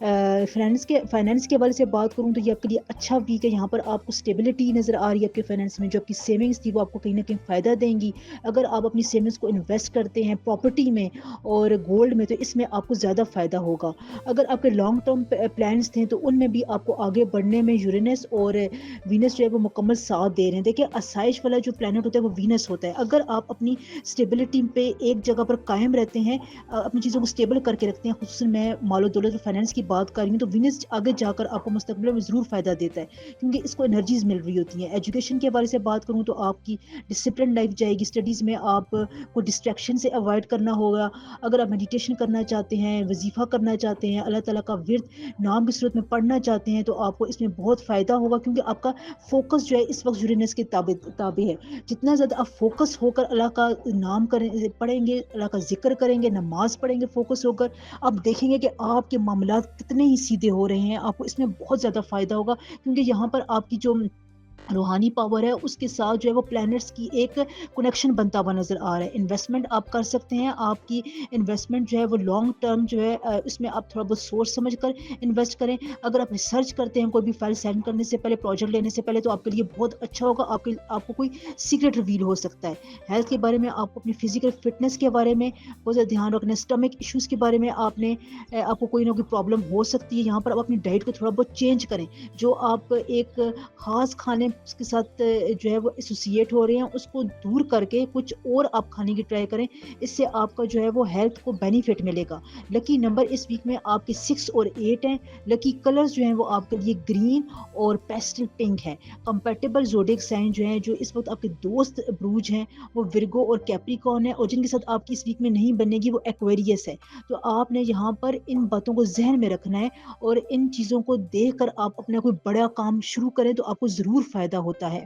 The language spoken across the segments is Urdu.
فائنینس کے حوالے سے بات کروں تو یہ آپ کے لیے اچھا ویک ہے. یہاں پر آپ کو اسٹیبلٹی نظر آ رہی ہے آپ کے فائنینس میں. جو آپ کی سیونگس تھی وہ آپ کو کہیں نہ کہیں فائدہ دیں گی. اگر آپ اپنی سیونگس کو انویسٹ کرتے ہیں پراپرٹی میں اور گولڈ میں تو اس میں آپ کو زیادہ فائدہ ہوگا. اگر آپ کے لانگ ٹرم پلانس تھے تو ان میں بھی آپ کو آگے بڑھنے میں یورینس اور وینس جو ہے وہ مکمل ساتھ دے رہے ہیں. دیکھیں آسائش والا جو پلانٹ ہوتا ہے وہ وینس ہوتا ہے. اگر آپ اپنی اسٹیبلٹی پہ ایک جگہ پر قائم رہتے ہیں, اپنی چیزوں کو اسٹیبل کر کے رکھتے ہیں, خصوصاً میں مال و دولت اور فائنینس کی بات کر رہی ہوں, تو وینس آگے جا کر آپ کو مستقبل میں ضرور فائدہ دیتا ہے کیونکہ اس کو انرجیز مل رہی ہوتی ہیں. ایجوکیشن کے حوالے سے بات کروں تو آپ کی ڈسپلن لائف جائے گی. اسٹڈیز میں آپ کو ڈسٹریکشن سے اوائڈ کرنا ہوگا. اگر آپ میڈیٹیشن کرنا چاہتے ہیں, وظیفہ کرنا چاہتے ہیں, اللہ تعالیٰ کا ورد نام کی صورت میں پڑھنا چاہتے ہیں تو آپ کو اس میں بہت فائدہ ہوگا کیونکہ آپ کا فوکس جو ہے اس وقت یورینس کے تابع ہے. جتنا زیادہ آپ فوکس ہو کر اللہ کا نام پڑھیں گے, اللہ کا ذکر کریں گے, نماز پڑھیں گے فوکس ہو کر, آپ دیکھیں گے کہ آپ کے معاملات کتنے ہی سیدھے ہو رہے ہیں. آپ کو اس میں بہت زیادہ فائدہ ہوگا کیونکہ یہاں پر آپ کی جو روحانی پاور ہے اس کے ساتھ جو ہے وہ پلانٹس کی ایک کنیکشن بنتا ہوا نظر آ رہا ہے. انویسٹمنٹ آپ کر سکتے ہیں. آپ کی انویسٹمنٹ جو ہے وہ لانگ ٹرم جو ہے اس میں آپ تھوڑا بہت سوچ سمجھ کر انویسٹ کریں. اگر آپ ریسرچ کرتے ہیں کوئی بھی فائل سینڈ کرنے سے پہلے, پروجیکٹ لینے سے پہلے, تو آپ کے لیے بہت اچھا ہوگا. آپ کو کوئی سیکرٹ ریویل ہو سکتا ہے. ہیلتھ کے بارے میں آپ کو اپنی فزیکل فٹنس کے بارے میں بہت زیادہ دھیان رکھنا ہے. اسٹمک ایشوز کے بارے میں آپ کو کوئی نہ کوئی پرابلم ہو سکتی ہے. یہاں پر آپ اپنی ڈائٹ کو تھوڑا بہت چینج کریں. جو آپ ایک خاص کھانے کے ساتھ جو ہے وہ ایسوسیٹ ہو رہے ہیں اس کو دور کر کے کچھ اور آپ کھانے کی ٹرائی کریں. اس سے آپ کا جو ہے وہ ہیلتھ کو بینیفٹ ملے گا. لکی نمبر اس ویک میں آپ کے 6 اور 8 ہیں. لکی کلرز جو ہیں وہ آپ کے لیے گرین اور پیسٹل پنک ہے. کمپیٹیبل زوڈیک سائن جو ہیں, جو اس وقت آپ کے دوست بروج ہیں, وہ ورگو اور کیپریکارن ہے, اور جن کے ساتھ آپ کی اس ویک میں نہیں بنے گی وہ ایکویریس ہے. تو آپ نے یہاں پر ان باتوں کو ذہن میں رکھنا ہے اور ان چیزوں کو دیکھ کر آپ اپنا کوئی بڑا کام شروع کریں تو آپ کو ضرور فائدہ ہوتا ہے.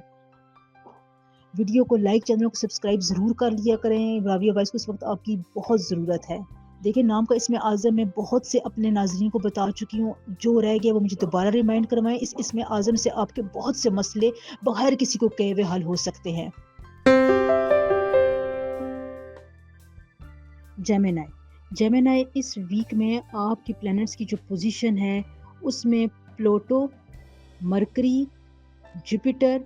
ویڈیو کو لائک, چینل کو سبسکرائب ضرور کر لیا کریں. راویہ وائس کو اس وقت آپ کی بہت ضرورت ہے. دیکھیں نام کا اسم اعظم میں بہت سے اپنے ناظرین کو بتا چکی ہوں. جو رہ گیا وہ مجھے دوبارہ ریمائنڈ کروائیں. اس اسم اعظم سے آپ کے بہت سے مسئلے بغیر کسی کو کہے ہوئے حل ہو سکتے ہیں. جیمینائی اس ویک میں آپ کی پلینٹس کی جو پوزیشن ہے اس میں پلوٹو, مرکری, جوپیٹر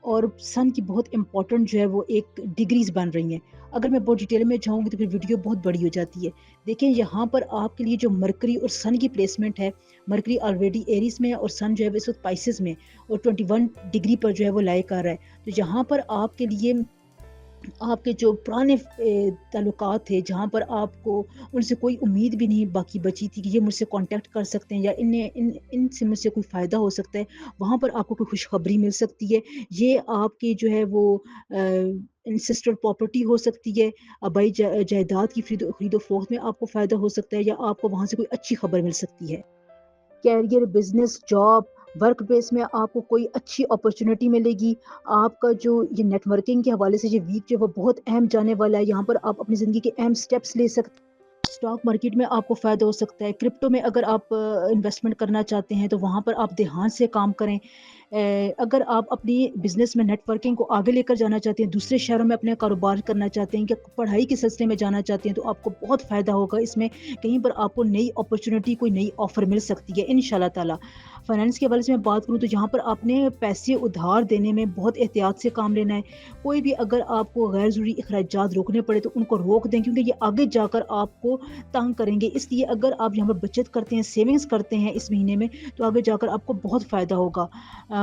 اور سن کی بہت امپورٹنٹ جو ہے وہ ایک ڈگریز بن رہی ہیں. اگر میں بہت ڈیٹیل میں جاؤں گی تو پھر ویڈیو بہت بڑی ہو جاتی ہے. دیکھیں یہاں پر آپ کے لیے جو مرکری اور سن کی پلیسمنٹ ہے, مرکری آلریڈی ایریز میں ہے اور سن جو ہے اس وقت پائسز میں اور 21 ڈگری پر جو ہے وہ لائے کر رہا ہے. تو یہاں پر آپ کے لیے آپ کے جو پرانے تعلقات تھے جہاں پر آپ کو ان سے کوئی امید بھی نہیں باقی بچی تھی کہ یہ مجھ سے کانٹیکٹ کر سکتے ہیں یا ان سے مجھ سے کوئی فائدہ ہو سکتا ہے, وہاں پر آپ کو کوئی خوشخبری مل سکتی ہے. یہ آپ کی جو ہے وہ انسسٹر پراپرٹی ہو سکتی ہے. آبائی جائیداد کی خرید و فروخت میں آپ کو فائدہ ہو سکتا ہے یا آپ کو وہاں سے کوئی اچھی خبر مل سکتی ہے. Career, business, job, work base میں آپ کو کوئی اچھی اپرچونٹی ملے گی. آپ کا جو یہ نیٹ ورکنگ کے حوالے سے یہ ویک جو ہے وہ بہت اہم جانے والا ہے. یہاں پر آپ اپنی زندگی کے اہم سٹیپس لے سکتے ہیں. اسٹاک مارکیٹ میں آپ کو فائدہ ہو سکتا ہے. کرپٹو میں اگر آپ انویسٹمنٹ کرنا چاہتے ہیں تو وہاں پر آپ دھیان سے کام کریں. اگر آپ اپنی بزنس میں نیٹ ورکنگ کو آگے لے کر جانا چاہتے ہیں, دوسرے شہروں میں اپنے کاروبار کرنا چاہتے ہیں, کہ پڑھائی کے سلسلے میں جانا چاہتے ہیں, تو آپ کو بہت فائدہ ہوگا. اس میں کہیں پر آپ کو نئی اپرچونٹی, کوئی نئی آفر مل سکتی ہے انشاءاللہ تعالی. فائنانس کے حوالے سے میں بات کروں تو یہاں پر آپ نے پیسے ادھار دینے میں بہت احتیاط سے کام لینا ہے. کوئی بھی اگر آپ کو غیر ضروری اخراجات روکنے پڑے تو ان کو روک دیں کیونکہ یہ آگے جا کر آپ کو تنگ کریں گے. اس لیے اگر آپ یہاں پر بچت کرتے ہیں, سیونگز کرتے ہیں اس مہینے میں, تو آگے جا کر آپ کو بہت فائدہ ہوگا.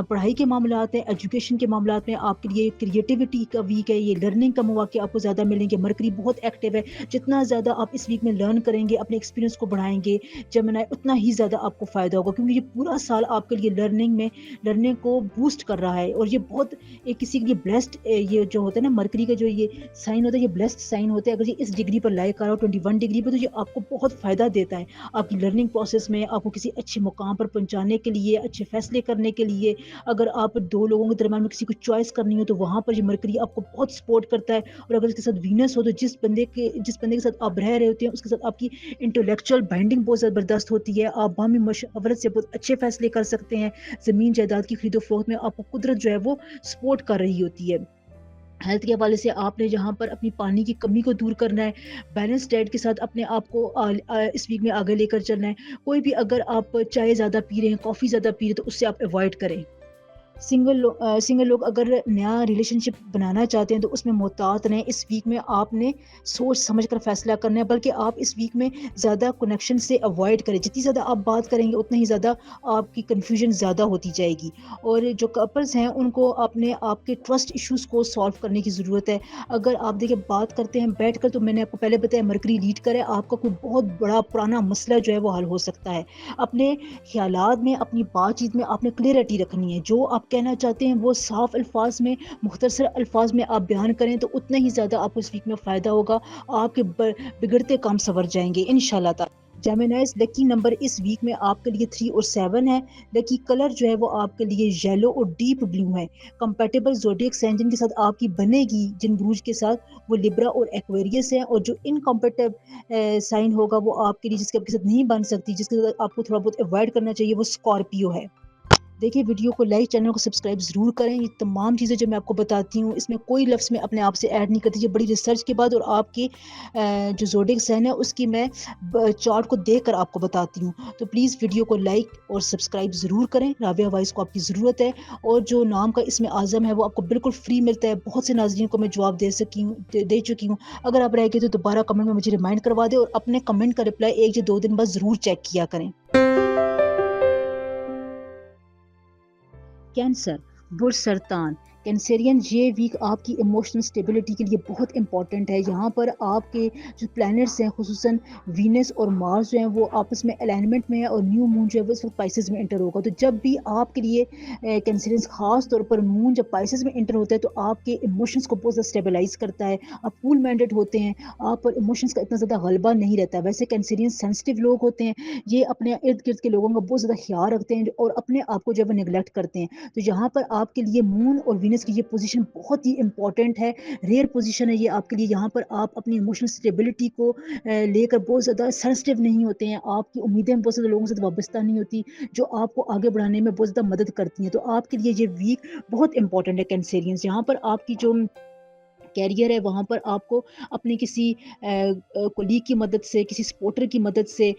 پڑھائی کے معاملات ہیں, ایجوکیشن کے معاملات میں آپ کے لیے کریٹیوٹی کا ویک ہے. یہ لرننگ کا مواقع آپ کو زیادہ ملیں گے. مرکری بہت ایکٹیو ہے. جتنا زیادہ آپ اس ویک میں لرن کریں گے, اپنے ایکسپیرینس کو بڑھائیں گے, جیمنائی, اتنا ہی زیادہ آپ کو فائدہ ہوگا کیونکہ یہ پورا سال آپ کے لیے لرننگ کو بوسٹ کر رہا ہے. اور یہ بہت کسی کے لیے بلیسڈ, یہ جو ہوتا ہے نا مرکری کا جو یہ سائن ہوتا ہے, یہ بلیسڈ سائن ہوتا ہے. اگر یہ اس ڈگری پر لائے کر رہا ہو 21 ڈگری پر, تو یہ آپ کو بہت فائدہ دیتا ہے آپ کی لرننگ پروسیس میں, آپ کو کسی اچھے مقام پر پہنچانے کے لیے, اچھے فیصلے کرنے کے لیے. اگر آپ دو لوگوں کے درمیان میں کسی کو چوائس کرنی ہو تو وہاں پر یہ مرکری آپ کو بہت سپورٹ کرتا ہے. اور اگر اس کے ساتھ وینس ہو تو جس بندے کے ساتھ آپ رہ رہے ہوتے ہیں اس کے ساتھ آپ کی انٹلیکچوئل بائنڈنگ بہت زبردست ہوتی ہے. آپ باہمی مشاورت سے بہت اچھے فیصلے کر سکتے ہیں. زمین جائیداد کی خرید و فروخت میں آپ کو قدرت جو ہے وہ سپورٹ کر رہی ہوتی ہے. ہیلتھ کے حوالے سے آپ نے جہاں پر اپنی پانی کی کمی کو دور کرنا ہے، بیلنس ڈائٹ کے ساتھ اپنے آپ کو اس ویک میں آگے لے کر چلنا ہے۔ کوئی بھی اگر آپ چائے زیادہ پی رہے ہیں، کافی زیادہ پی رہے ہیں تو اس سے آپ اوائڈ کریں۔ سنگل لوگ اگر نیا ریلیشن شپ بنانا چاہتے ہیں تو اس میں محتاط رہیں۔ اس ویک میں آپ نے سوچ سمجھ کر فیصلہ کرنا ہے، بلکہ آپ اس ویک میں زیادہ کنیکشن سے اوائڈ کریں۔ جتنی زیادہ آپ بات کریں گے اتنا ہی زیادہ آپ کی کنفیوژن زیادہ ہوتی جائے گی، اور جو کپلز ہیں ان کو اپنے آپ کے ٹرسٹ ایشوز کو سالو کرنے کی ضرورت ہے۔ اگر آپ دیکھیں بات کرتے ہیں بیٹھ کر، تو میں نے آپ کو پہلے بتایا مرکری لیڈ کرے، آپ کا کوئی بہت بڑا پرانا مسئلہ جو ہے وہ حل ہو سکتا ہے۔ اپنے خیالات میں، اپنی بات چیت میں آپ نے کلیئرٹی رکھنی ہے، جو آپ کہنا چاہتے ہیں وہ صاف الفاظ میں، مختصر الفاظ میں آپ بیان کریں تو اتنا ہی زیادہ آپ کو اس ویک میں فائدہ ہوگا۔ آپ کے بگڑتے کام سنور جائیں گے انشاءاللہ تعالی۔ جیمینائز لکی نمبر اس ویک میں آپ کے لیے 3 اور 7 ہے۔ لکی کلر جو ہے وہ آپ کے لیے یلو اور ڈیپ بلو ہے۔ کمپیٹیبل زوڈیک سائن جن کے ساتھ آپ کی بنے گی، جن بروج کے ساتھ، وہ لبرا اور ایکویریس ہے، اور جو انکمپیٹیبل سائن ہوگا وہ آپ کے لیے، جس کے آپ کے ساتھ نہیں بن سکتی، جس کے ساتھ آپ کو تھوڑا بہت اوائڈ کرنا چاہیے، وہ اسکارپیو ہے۔ دیکھیے ویڈیو کو لائک، چینل کو سبسکرائب ضرور کریں۔ یہ تمام چیزیں جو میں آپ کو بتاتی ہوں اس میں کوئی لفظ میں اپنے آپ سے ایڈ نہیں کرتی، یہ بڑی ریسرچ کے بعد اور آپ کی جو زوڈیک سائن ہے اس کی میں چارٹ کو دیکھ کر آپ کو بتاتی ہوں۔ تو پلیز ویڈیو کو لائک اور سبسکرائب ضرور کریں، رابعہ وائس کو آپ کی ضرورت ہے، اور جو نام کا اسم اعظم ہے وہ آپ کو بالکل فری ملتا ہے۔ بہت سے ناظرین کو میں جواب دے چکی ہوں۔ اگر آپ رہ گئے تو دوبارہ کمنٹ میں مجھے ریمائنڈ کروا دیں، اور اپنے کمنٹ کا رپلائی 1 یا 2 دن بعد ضرور چیک کیا کریں۔ کینسر، برج سرطان، کینسرین، یہ ویک آپ کی ایموشنل اسٹیبلٹی کے لیے بہت امپورٹنٹ ہے۔ یہاں پر آپ کے جو پلانٹس ہیں، خصوصاً وینس اور مارس جو ہیں وہ آپس میں الائنمنٹ میں ہے، اور نیو مون جو ہے وہ اس وقت پائسز میں انٹر ہوگا۔ تو جب بھی آپ کے لیے کینسرینس، خاص طور پر مون جب پائسز میں انٹر ہوتا ہے، تو آپ کے ایموشنس کو بہت زیادہ اسٹیبلائز کرتا ہے۔ آپ کول مائنڈیڈ ہوتے ہیں، آپ پر ایموشنس کا اتنا زیادہ غلبہ نہیں رہتا ہے۔ ویسے کینسرین سینسٹیو لوگ ہوتے ہیں، یہ اپنے ارد گرد کے لوگوں کا بہت زیادہ خیال رکھتے ہیں، اور اپنے آپ کو جب وہ نیگلیکٹ کرتے ہیں۔ تو یہاں پر آپ کے لیے مون اور وینس کی یہ پوزیشن بہت ہی امپورٹنٹ ہے، ریئر پوزیشن ہے یہ آپ کے لیے۔ یہاں پر آپ اپنی ایموشنل اسٹیبلٹی کو لے کر بہت زیادہ سینسٹیو نہیں ہوتے ہیں، آپ کی امیدیں بہت زیادہ لوگوں سے وابستہ نہیں ہوتی، جو آپ کو آگے بڑھانے میں بہت زیادہ مدد کرتی ہیں۔ تو آپ کے لیے یہ ویک بہت امپورٹنٹ ہے کینسیرینز۔ یہاں پر آپ کی جو کیریئر ہے وہاں پر آپ کو اپنے کسی کولیگ کی مدد سے، کسی سپورٹر کی مدد سے،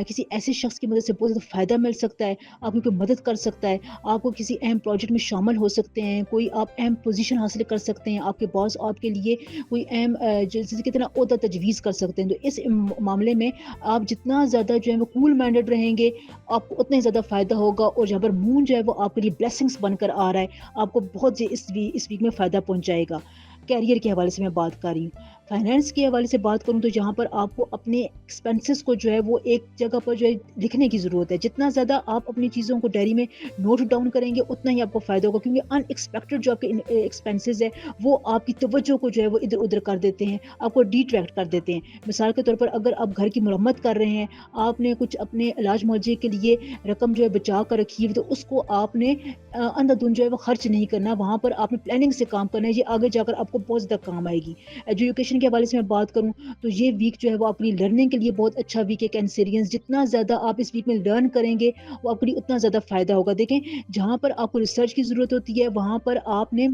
کسی ایسے شخص کی مدد سے بہت زیادہ فائدہ مل سکتا ہے، آپ کی کوئی مدد کر سکتا ہے، آپ کو کسی اہم پروجیکٹ میں شامل ہو سکتے ہیں، کوئی آپ اہم پوزیشن حاصل کر سکتے ہیں، آپ کے باس آپ کے لیے کوئی اہم جیسے کتنا عہدہ تجویز کر سکتے ہیں۔ تو اس معاملے میں آپ جتنا زیادہ جو ہے وہ کول مائنڈیڈ رہیں گے، آپ کو اتنا ہی زیادہ فائدہ ہوگا، اور جہاں پر مون جو ہے وہ آپ کے لیے بلیسنگس بن کر آ رہا ہے، آپ کو بہت اس ویک میں فائدہ پہنچائے گا۔ کیریئر کے حوالے سے میں بات کر رہی ہوں۔ فائنینس کے حوالے سے بات کروں تو یہاں پر آپ کو اپنے ایکسپینسز کو جو ہے وہ ایک جگہ پر جو ہے لکھنے کی ضرورت ہے۔ جتنا زیادہ آپ اپنی چیزوں کو ڈائری میں نوٹ ڈاؤن کریں گے اتنا ہی آپ کو فائدہ ہوگا، کیونکہ ان ایکسپیکٹڈ جو آپ کے ایکسپینسز ہے وہ آپ کی توجہ کو جو ہے وہ ادھر ادھر کر دیتے ہیں، آپ کو ڈیٹریکٹ کر دیتے ہیں۔ مثال کے طور پر اگر آپ گھر کی مرمت کر رہے ہیں، آپ نے کچھ اپنے علاج معالجے کے لیے رقم جو ہے بچا کر رکھی ہے، تو اس کو آپ نے اندھا دھند جو ہے وہ خرچ نہیں کرنا، وہاں پر آپ نے پلاننگ سے کام کرنا ہے، یہ آگے جا کر آپ کو بہت زیادہ کام آئے گی۔ ایجوکیشن کے حوالے سے میں بات کروں تو یہ ویک جو ہے وہ آپ کی لرننگ کے لیے بہت اچھا ویک ہے کینسیرینز۔ جتنا زیادہ آپ اس ویک میں لرن کریں گے وہ آپ کے لیے اتنا زیادہ فائدہ ہوگا۔ دیکھیں جہاں پر آپ کو ریسرچ کی ضرورت ہوتی ہے وہاں پر آپ نے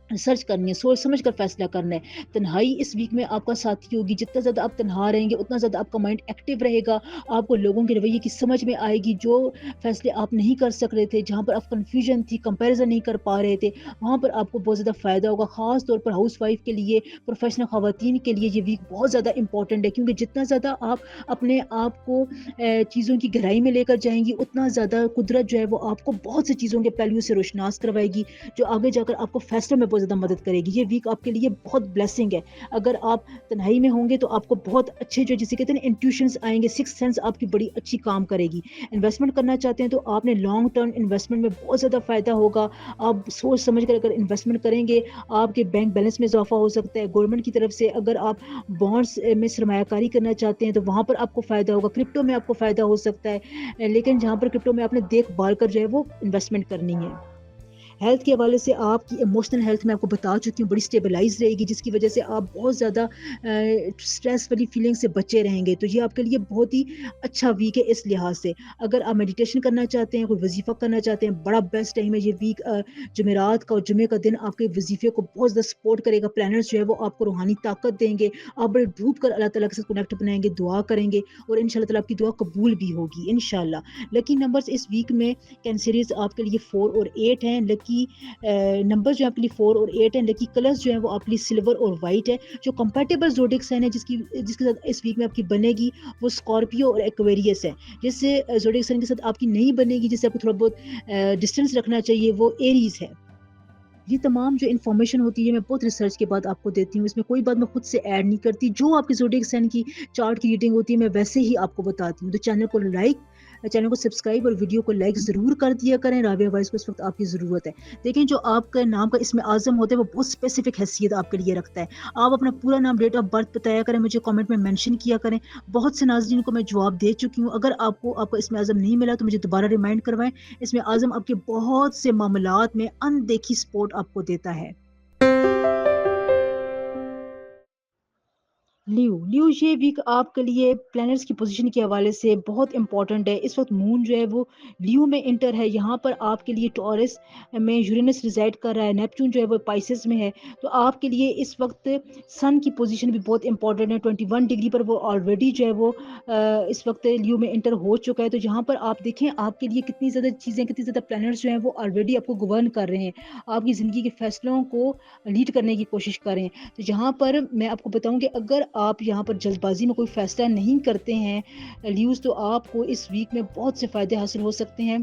ریسرچ کرنی ہے، سوچ سمجھ کر فیصلہ کرنا ہے۔ تنہائی اس ویک میں آپ کا ساتھی ہوگی، جتنا زیادہ آپ تنہا رہیں گے اتنا زیادہ آپ کا مائنڈ ایکٹیو رہے گا، آپ کو لوگوں کے رویے کی سمجھ میں آئے گی، جو فیصلے آپ نہیں کر سک رہے تھے، جہاں پر آپ کنفیوژن تھی، کمپیریزن نہیں کر پا رہے تھے، وہاں پر آپ کو بہت زیادہ فائدہ ہوگا۔ خاص طور پر ہاؤس وائف کے لیے، پروفیشنل خواتین کے لیے یہ ویک بہت زیادہ امپورٹنٹ ہے، کیونکہ جتنا زیادہ آپ اپنے آپ کو چیزوں کی گہرائی میں لے کر جائیں گی اتنا زیادہ قدرت جو ہے وہ آپ کو بہت سی چیزوں کے پہلوؤں سے روشناس کروائے گی، جو آگے جا کر آپ کو فیصلوں میں بہت زیادہ مدد کرے گی۔ یہ ویک آپ کے لیے بہت بلیسنگ ہے۔ اگر آپ تنہائی میں ہوں گے تو آپ کو بہت اچھے جو جسے کہتے ہیں انٹیوشنز آئیں گے، سکس سینس آپ کی بڑی اچھی کام کرے گی۔ انویسٹمنٹ کرنا چاہتے ہیں تو آپ نے لانگ ٹرم انویسٹمنٹ میں بہت زیادہ فائدہ ہوگا۔ آپ سوچ سمجھ کر اگر انویسٹمنٹ کریں گے آپ کے بینک بیلنس میں اضافہ ہو سکتا ہے۔ گورنمنٹ کی طرف سے اگر آپ بانڈس میں سرمایہ کاری کرنا چاہتے ہیں تو وہاں پر آپ کو فائدہ ہوگا۔ کرپٹو میں آپ کو فائدہ ہو سکتا ہے، لیکن جہاں پر کرپٹو میں آپ نے دیکھ بھال کر جو ہے وہ انویسٹمنٹ کرنی ہے۔ ہیلتھ کے حوالے سے آپ کی ایموشنل ہیلتھ میں آپ کو بتا چکی ہوں بڑی اسٹیبلائز رہے گی، جس کی وجہ سے آپ بہت زیادہ اسٹریس والی فیلنگ سے بچے رہیں گے. تو یہ آپ کے لیے بہت ہی اچھا ویک ہے اس لحاظ سے. اگر آپ میڈیٹیشن کرنا چاہتے ہیں، کوئی وظیفہ کرنا چاہتے ہیں، بڑا بیسٹ ٹائم ہے یہ ویک. جمعرات کا اور جمعے کا دن آپ کے وظیفے کو بہت زیادہ سپورٹ کرے گا. پلانرز جو ہے وہ آپ کو روحانی طاقت دیں گے. آپ بڑے ڈوب کر اللہ تعالیٰ کے ساتھ کنیکٹ بنائیں گے، دعا کریں گے، اور ان شاء اللہ تعالیٰ آپ کی دعا قبول بھی ہوگی انشاءاللہ. لکی نمبرز اس ویک میں کینسریز آپ کے لیے 4 اور 8 ہیں. لکی نمبر جو آپ کے لیے 4 اور 8 ہیں. لکی کلرز جو ہیں وہ آپ کے لیے سلور اور وائٹ ہے. جو کمپیٹیبل زوڈک سائن ہے جس کے ساتھ اس ویک میں آپ کی بنے گی وہ اسکارپیو اور ایکویریس ہے. جس سے زوڈک سائن کے ساتھ آپ کی نہیں بنے گی، جس سے آپ کو تھوڑا بہت ڈسٹینس رکھنا چاہیے، وہ ایریز ہے. یہ تمام جو انفارمیشن ہوتی ہے میں بہت ریسرچ کے بعد آپ کو دیتی ہوں. اس میں کوئی بات میں خود سے ایڈ نہیں کرتی. جو آپ کے زوڈیک سائن کی چارٹ کی ریڈنگ ہوتی ہے میں ویسے ہی آپ کو بتاتی ہوں. تو چینل کو سبسکرائب اور ویڈیو کو لائک ضرور کر دیا کریں. رابعہ وائس کو اس وقت آپ کی ضرورت ہے. دیکھیں جو آپ کا نام کا اسم اعظم ہوتا ہے وہ بہت اسپیسیفک حیثیت آپ کے لیے رکھتا ہے. آپ اپنا پورا نام، ڈیٹ آف برتھ بتایا کریں، مجھے کامنٹ میں مینشن کیا کریں. بہت سے ناظرین کو میں جواب دے چکی ہوں. اگر آپ کو آپ کا اسم اعظم نہیں ملا تو مجھے دوبارہ ریمائنڈ کروائیں. اسم اعظم آپ کے بہت سے معاملات میں اندیکھی سپورٹ آپ کو دیتا ہے. لیو یہ ویک آپ کے لیے پلانٹس کی پوزیشن کے حوالے سے بہت امپورٹنٹ ہے. اس وقت مون جو ہے وہ لیو میں انٹر ہے. یہاں پر آپ کے لیے ٹورس میں یورینس ریزائڈ کر رہا ہے. نیپچون جو ہے وہ پائسس میں ہے. تو آپ کے لیے اس وقت سن کی پوزیشن بھی بہت امپورٹنٹ ہے. 21 ڈگری پر وہ آلریڈی جو ہے وہ اس وقت لیو میں انٹر ہو چکا ہے. تو یہاں پر آپ دیکھیں آپ کے لیے کتنی زیادہ چیزیں، کتنی زیادہ پلانٹس جو ہیں وہ آلریڈی آپ کو گورن کر رہے ہیں، آپ کی زندگی کے فیصلوں کو لیڈ کرنے کی کوشش کریں. تو یہاں پر میں آپ کو بتاؤں کہ اگر آپ یہاں پر جلد بازی میں کوئی فیصلہ نہیں کرتے ہیں لیوز، تو آپ کو اس ویک میں بہت سے فائدے حاصل ہو سکتے ہیں.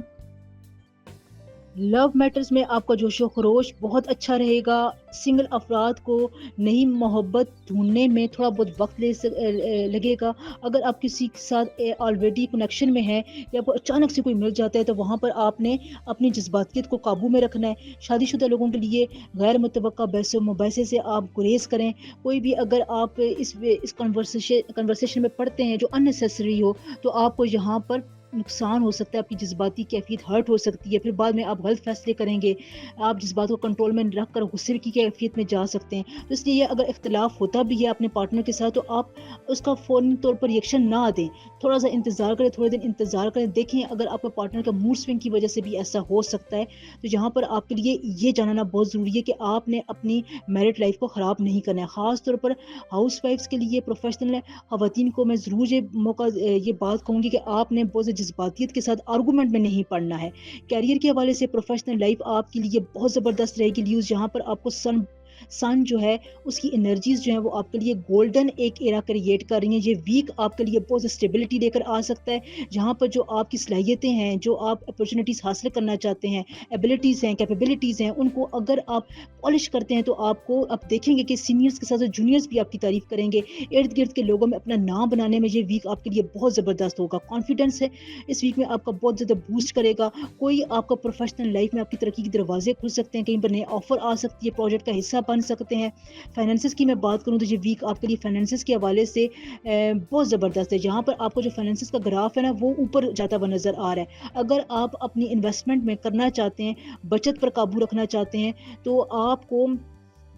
لو میٹرز میں آپ کا جوش و خروش بہت اچھا رہے گا. سنگل افراد کو نئی محبت ڈھونڈنے میں تھوڑا بہت وقت لگے گا. اگر آپ کسی کے ساتھ آلریڈی کنیکشن میں ہے یا آپ کو اچانک سے کوئی مل جاتا ہے تو وہاں پر آپ نے اپنی جذباتیت کو قابو میں رکھنا ہے. شادی شدہ لوگوں کے لیے غیر متوقع بحث و مباحثے سے آپ گریز کریں. کوئی بھی اگر آپ اس کنورسیشن میں پڑھتے ہیں جو اننیسیسری ہو تو آپ کو یہاں پر نقصان ہو سکتا ہے. آپ کی جذباتی کیفیت ہرٹ ہو سکتی ہے. پھر بعد میں آپ غلط فیصلے کریں گے. آپ جذبات کو کنٹرول میں رکھ کر غصے کی کیفیت میں جا سکتے ہیں. تو اس لیے اگر اختلاف ہوتا بھی ہے اپنے پارٹنر کے ساتھ تو آپ اس کا فوراً طور پر ریئیکشن نہ دیں. تھوڑا سا انتظار کریں، تھوڑے دن انتظار کریں. دیکھیں اگر آپ کے پارٹنر کا موڈ سوئنگ کی وجہ سے بھی ایسا ہو سکتا ہے تو یہاں پر آپ کے لیے یہ جاننا بہت ضروری ہے کہ آپ نے اپنی میرٹ لائف کو خراب نہیں کرنا ہے. خاص طور پر ہاؤس وائفز کے لیے، پروفیشنل خواتین کو میں ضرور یہ بات کہوں گی کہ آپ نے بہت جذباتیت کے ساتھ آرگومنٹ میں نہیں پڑنا ہے. کیریئر کے حوالے سے پروفیشنل لائف آپ کے لیے بہت زبردست رہے گی لیوز. یہاں پر آپ کو سن جو ہے اس کی انرجیز جو ہیں وہ آپ کے لیے گولڈن ایک ایرا کریٹ کر رہی ہیں. یہ ویک آپ کے لیے بہت اسٹیبلٹی لے کر آ سکتا ہے. جہاں پر جو آپ کی صلاحیتیں ہیں، جو آپ اپرچونیٹیز حاصل کرنا چاہتے ہیں، ایبلٹیز ہیں، کیپیبلٹیز ہیں، ان کو اگر آپ پالش کرتے ہیں تو آپ دیکھیں گے کہ سینئرز کے ساتھ جونیئرز بھی آپ کی تعریف کریں گے. ارد گرد کے لوگوں میں اپنا نام بنانے میں یہ ویک آپ کے لیے بہت زبردست ہوگا. کانفیڈنس ہے اس ویک میں آپ کا بہت زیادہ بوسٹ کرے گا. کوئی آپ کا پروفیشنل لائف میں آپ کی ترقی کے دروازے کھل سکتے ہیں. کہیں پر نئے آفر آ سکتی ہے، پروجیکٹ کا حصہ بن سکتے ہیں. فائنینسز کی میں بات کروں تو یہ ویک آپ کے لیے فائنینسز کے حوالے سے بہت زبردست ہے. جہاں پر آپ کو جو فائنینسز کا گراف ہے نا وہ اوپر جاتا ہوا نظر آ رہا ہے. اگر آپ اپنی انویسٹمنٹ میں کرنا چاہتے ہیں، بچت پر قابو رکھنا چاہتے ہیں تو آپ کو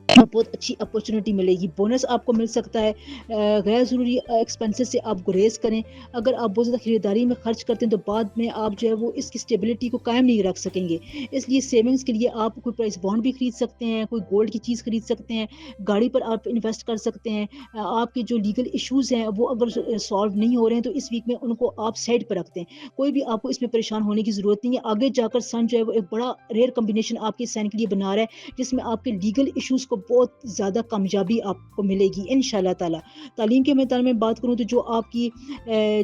بہت اچھی اپرچونٹی ملے گی. بونس آپ کو مل سکتا ہے. غیر ضروری ایکسپینسز سے آپ گریز کریں. اگر آپ بہت زیادہ خریداری میں خرچ کرتے ہیں تو بعد میں آپ جو ہے وہ اس کی اسٹیبلٹی کو قائم نہیں رکھ سکیں گے. اس لیے سیونگز کے لیے آپ کوئی پرائز بانڈ بھی خرید سکتے ہیں، کوئی گولڈ کی چیز خرید سکتے ہیں، گاڑی پر آپ انویسٹ کر سکتے ہیں. آپ کے جو لیگل ایشوز ہیں وہ اگر سالو نہیں ہو رہے ہیں تو اس ویک میں ان کو آپ سائڈ پر رکھتے ہیں. کوئی بھی آپ کو اس میں پریشان ہونے کی ضرورت نہیں ہے. آگے جا کر سن جو ہے وہ ایک بڑا ریئر کمبینیشن آپ کے سائن کے لیے بنا رہا ہے جس میں آپ کے لیگل ایشوز کو بہت زیادہ کامیابی آپ کو ملے گی انشاءاللہ تعالی. تعلیم کے میدان میں بات کروں تو جو آپ کی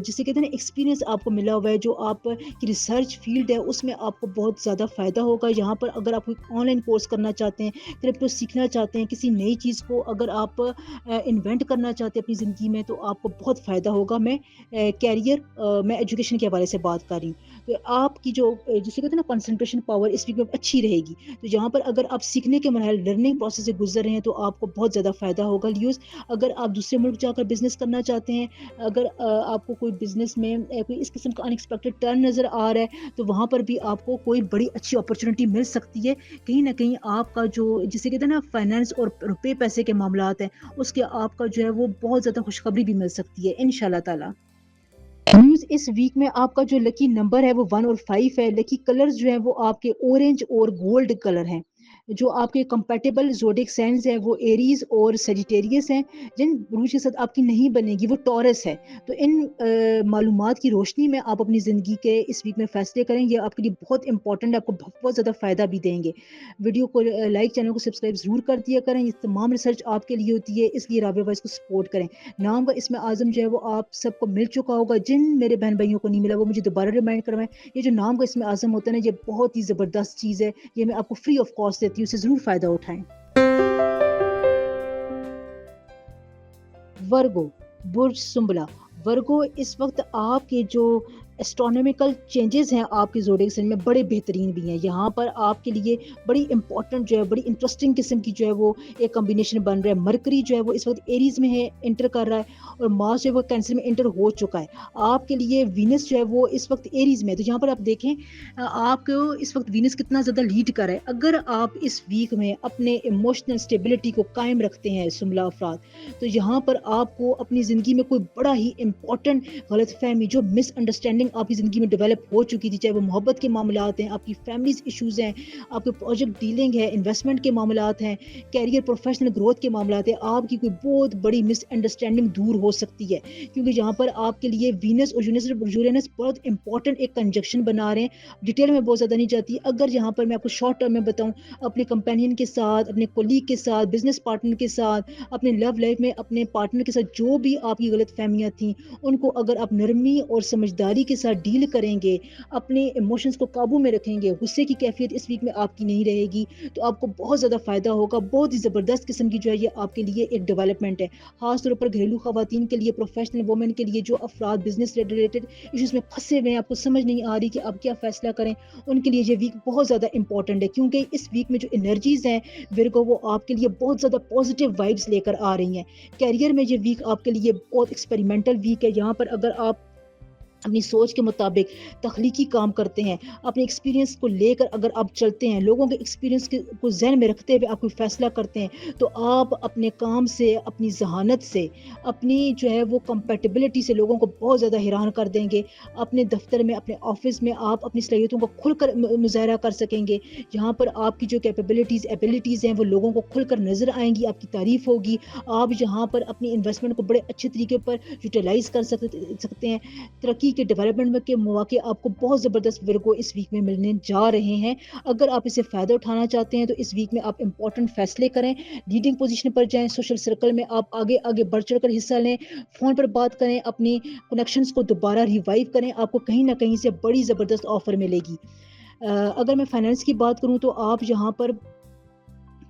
جسے کہتے ہیں نا ایکسپیرینس آپ کو ملا ہوا ہے، جو آپ کی ریسرچ فیلڈ ہے اس میں آپ کو بہت زیادہ فائدہ ہوگا. یہاں پر اگر آپ کوئی آن لائن کورس کرنا چاہتے ہیں، کرپٹو سیکھنا چاہتے ہیں، کسی نئی چیز کو اگر آپ انوینٹ کرنا چاہتے ہیں اپنی زندگی میں تو آپ کو بہت فائدہ ہوگا. میں ایجوکیشن کے حوالے سے بات کر رہی ہوں تو آپ کی جو جسے کہتے ہیں نا کنسنٹریشن پاور اس ویک میں اچھی رہے گی. تو یہاں پر اگر آپ سیکھنے کے مراحل لرننگ پروسیس سے گزر رہے ہیں تو آپ کو بہت زیادہ فائدہ ہوگا لیوز. اگر آپ دوسرے ملک جا کر بزنس کرنا چاہتے ہیں, اگر آپ کو کوئی بزنس میں کوئی اس قسم کا ان ایکسپیکٹڈ ٹرن نظر آ رہا ہے تو وہاں پر بھی آپ کو کوئی بڑی اچھی اپرچونٹی مل سکتی ہے. کہیں نہ کہیں آپ کا جو جسے کہتے ہیں نا فائنانس اور روپے پیسے کے معاملات ہیں, اس کے آپ کا جو ہے وہ بہت زیادہ خوشخبری بھی مل سکتی ہے ان شاء اللہ تعالیٰ. نیوز اس ویک میں آپ کا جو لکی نمبر ہے وہ 1 اور 5 ہے. لکی کلرز جو ہیں وہ آپ کے اورنج اور گولڈ کلر ہیں. جو آپ کے کمپیٹیبل زوڈک سائنز ہیں وہ ایریز اور سیجیٹیریس ہیں. جن بروج کے ساتھ آپ کی نہیں بنے گی وہ ٹورس ہے. تو ان معلومات کی روشنی میں آپ اپنی زندگی کے اس ویک میں فیصلے کریں. یہ آپ کے لیے بہت امپورٹنٹ ہے, آپ کو بہت زیادہ فائدہ بھی دیں گے. ویڈیو کو لائک, چینل کو سبسکرائب ضرور کر دیا کریں. یہ تمام ریسرچ آپ کے لیے ہوتی ہے, اس لیے رابعہ وائس کو سپورٹ کریں. نام کا اسم اعظم جو ہے وہ آپ سب کو مل چکا ہوگا. جن میرے بہن بھائیوں کو نہیں ملا وہ مجھے دوبارہ ریمائنڈ کروائیں. یہ جو نام کا اسم اعظم ہوتا ہے نا, یہ بہت ہی زبردست چیز ہے. یہ میں آپ کو فری آف کاسٹ دیتی ہوں, اسے ضرور فائدہ اٹھائیں. ورگو, برج سنبلا. ورگو اس وقت آپ کے جو اسٹرونومیکل چینجز ہیں آپ کے زوڈک سائن میں بڑے بہترین بھی ہیں. یہاں پر آپ کے لیے بڑی امپورٹنٹ جو ہے, بڑی انٹرسٹنگ قسم کی جو ہے وہ ایک کمبینیشن بن رہا ہے. مرکری جو ہے وہ اس وقت ایریز میں ہے, انٹر کر رہا ہے, اور مارس جو ہے وہ کینسر میں انٹر ہو چکا ہے. آپ کے لیے وینس جو ہے وہ اس وقت ایریز میں ہے. تو یہاں پر آپ دیکھیں آپ کو اس وقت وینس کتنا زیادہ لیڈ کر رہا ہے. اگر آپ اس ویک میں اپنے ایموشنل اسٹیبلٹی کو قائم رکھتے ہیں سنبلا افراد, تو یہاں پر آپ کو اپنی زندگی میں کوئی بڑا ہی امپورٹنٹ غلط فہمی, جو مس انڈرسٹینڈنگ آپ کی زندگی میں ڈیولپ ہو چکی تھی, چاہے وہ محبت کے معاملات ہیں, آپ کی فیملیز ایشوز ہیں, آپ کے پروجیکٹ ڈیلنگ ہے, انویسٹمنٹ کے معاملات ہیں, کیریئر پروفیشنل گروتھ کے معاملات ہیں, آپ کی کوئی بہت بڑی مس انڈرسٹینڈنگ دور ہو سکتی ہے. کیونکہ یہاں پر آپ کے لیے وینس اور یورینس بہت امپورٹنٹ ایک کنجکشن بنا رہے ہیں. ڈیٹیل میں بہت زیادہ نہیں جاتی. اگر یہاں پر میں آپ کو شارٹ ٹرم میں بتاؤں, اپنے کمپینین کے ساتھ, اپنے کولیگ کے ساتھ, بزنس پارٹنر کے ساتھ, اپنے لو لائف میں اپنے پارٹنر کے ساتھ جو بھی آپ کی غلط فہمیاں تھیں, ان کو اگر آپ نرمی اور سمجھداری کے ساتھ ڈیل کریں گے, اپنے ایموشنز کو قابو میں رکھیں گے, غصے کی کیفیت اس ویک میں آپ کی نہیں رہے گی, تو آپ کو بہت زیادہ فائدہ ہوگا. بہت ہی زبردست قسم کی جو ہے یہ آپ کے لیے ایک ڈیولپمنٹ ہے. خاص طور پر گھریلو خواتین کے لیے, پروفیشنل وومن کے لیے, جو افراد بزنس ریلیٹڈ ایشوز میں پھنسے ہوئے ہیں, آپ کو سمجھ نہیں آ رہی کہ آپ کیا فیصلہ کریں, ان کے لیے یہ ویک بہت زیادہ امپورٹنٹ ہے. کیونکہ اس ویک میں جو انرجیز ہیں ورگو, وہ آپ کے لیے بہت زیادہ پازیٹیو وائبس لے کر آ رہی ہیں. کیریئر میں یہ ویک آپ کے لیے بہت ایکسپیریمنٹل ویک ہے. یہاں پر اگر آپ اپنی سوچ کے مطابق تخلیقی کام کرتے ہیں, اپنے ایکسپیرینس کو لے کر اگر آپ چلتے ہیں, لوگوں کے ایکسپیرینس کو ذہن میں رکھتے ہوئے آپ کوئی فیصلہ کرتے ہیں, تو آپ اپنے کام سے, اپنی ذہانت سے, اپنی جو ہے وہ کمپیٹیبلٹی سے لوگوں کو بہت زیادہ حیران کر دیں گے. اپنے دفتر میں, اپنے آفس میں آپ اپنی صلاحیتوں کو کھل کر مظاہرہ کر سکیں گے. یہاں پر آپ کی جو کیپیبلٹیز, ایبلٹیز ہیں, وہ لوگوں کو کھل کر نظر آئیں گی, آپ کی تعریف ہوگی. آپ یہاں پر اپنی انویسٹمنٹ کو بڑے اچھے طریقے پر یوٹیلائز کر سکتے ہیں. ترقی کے ڈیولپمنٹ کے مواقع آپ کو بہت زبردست ورگو اس ویک میں ملنے جا رہے ہیں. اگر آپ اسے فائدہ اٹھانا چاہتے ہیں تو اس ویک میں آپ امپورٹنٹ فیصلے کریں, لیڈنگ پوزیشن پر جائیں, سوشل سرکل میں آپ آگے بڑھ چڑھ کر حصہ لیں, فون پر بات کریں, اپنی کنیکشنز کو دوبارہ ریوائیو کریں. آپ کو کہیں نہ کہیں سے بڑی زبردست آفر ملے گی. اگر میں فائنانس کی بات کروں تو آپ یہاں پر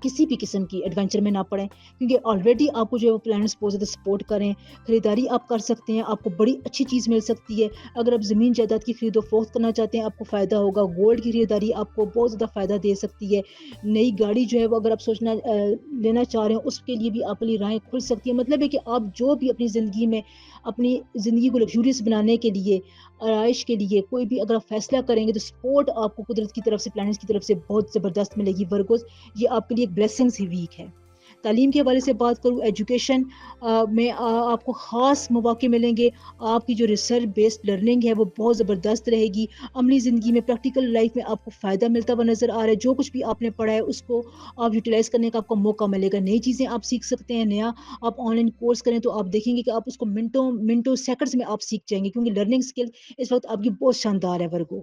کسی بھی قسم کی ایڈونچر میں نہ پڑیں, کیونکہ آلریڈی آپ کو جو پلانس بہت زیادہ سپورٹ کریں. خریداری آپ کر سکتے ہیں, آپ کو بڑی اچھی چیز مل سکتی ہے. اگر آپ زمین جائیداد کی خرید و فروخت کرنا چاہتے ہیں, آپ کو فائدہ ہوگا. گولڈ کی خریداری آپ کو بہت زیادہ فائدہ دے سکتی ہے. نئی گاڑی جو ہے وہ اگر آپ لینا چاہ رہے ہیں, اس کے لیے بھی آپ کے لیے راہیں کھل سکتی ہیں. مطلب ہے کہ آپ جو بھی اپنی زندگی کو لگژریس بنانے کے لیے, آرائش کے لیے کوئی بھی اگر آپ فیصلہ کریں گے, تو سپورٹ آپ کو قدرت کی طرف سے, پلانٹس کی طرف سے بہت زبردست ملے گی. ورگوز, یہ آپ کے لیے ایک بلیسنگز ہی ویک ہے. تعلیم کے حوالے سے بات کروں, ایجوکیشن میں آپ کو خاص مواقع ملیں گے. آپ کی جو ریسرچ بیسڈ لرننگ ہے وہ بہت زبردست رہے گی. عملی زندگی میں, پریکٹیکل لائف میں آپ کو فائدہ ملتا ہوا نظر آ رہا ہے. جو کچھ بھی آپ نے پڑھا ہے اس کو آپ یوٹیلائز کرنے کا آپ کو موقع ملے گا. نئی چیزیں آپ سیکھ سکتے ہیں. نیا آپ آن لائن کورس کریں تو آپ دیکھیں گے کہ آپ اس کو منٹوں سیکنڈز میں آپ سیکھ جائیں گے, کیونکہ لرننگ اسکل اس وقت آپ کی بہت شاندار ہے. ورگو,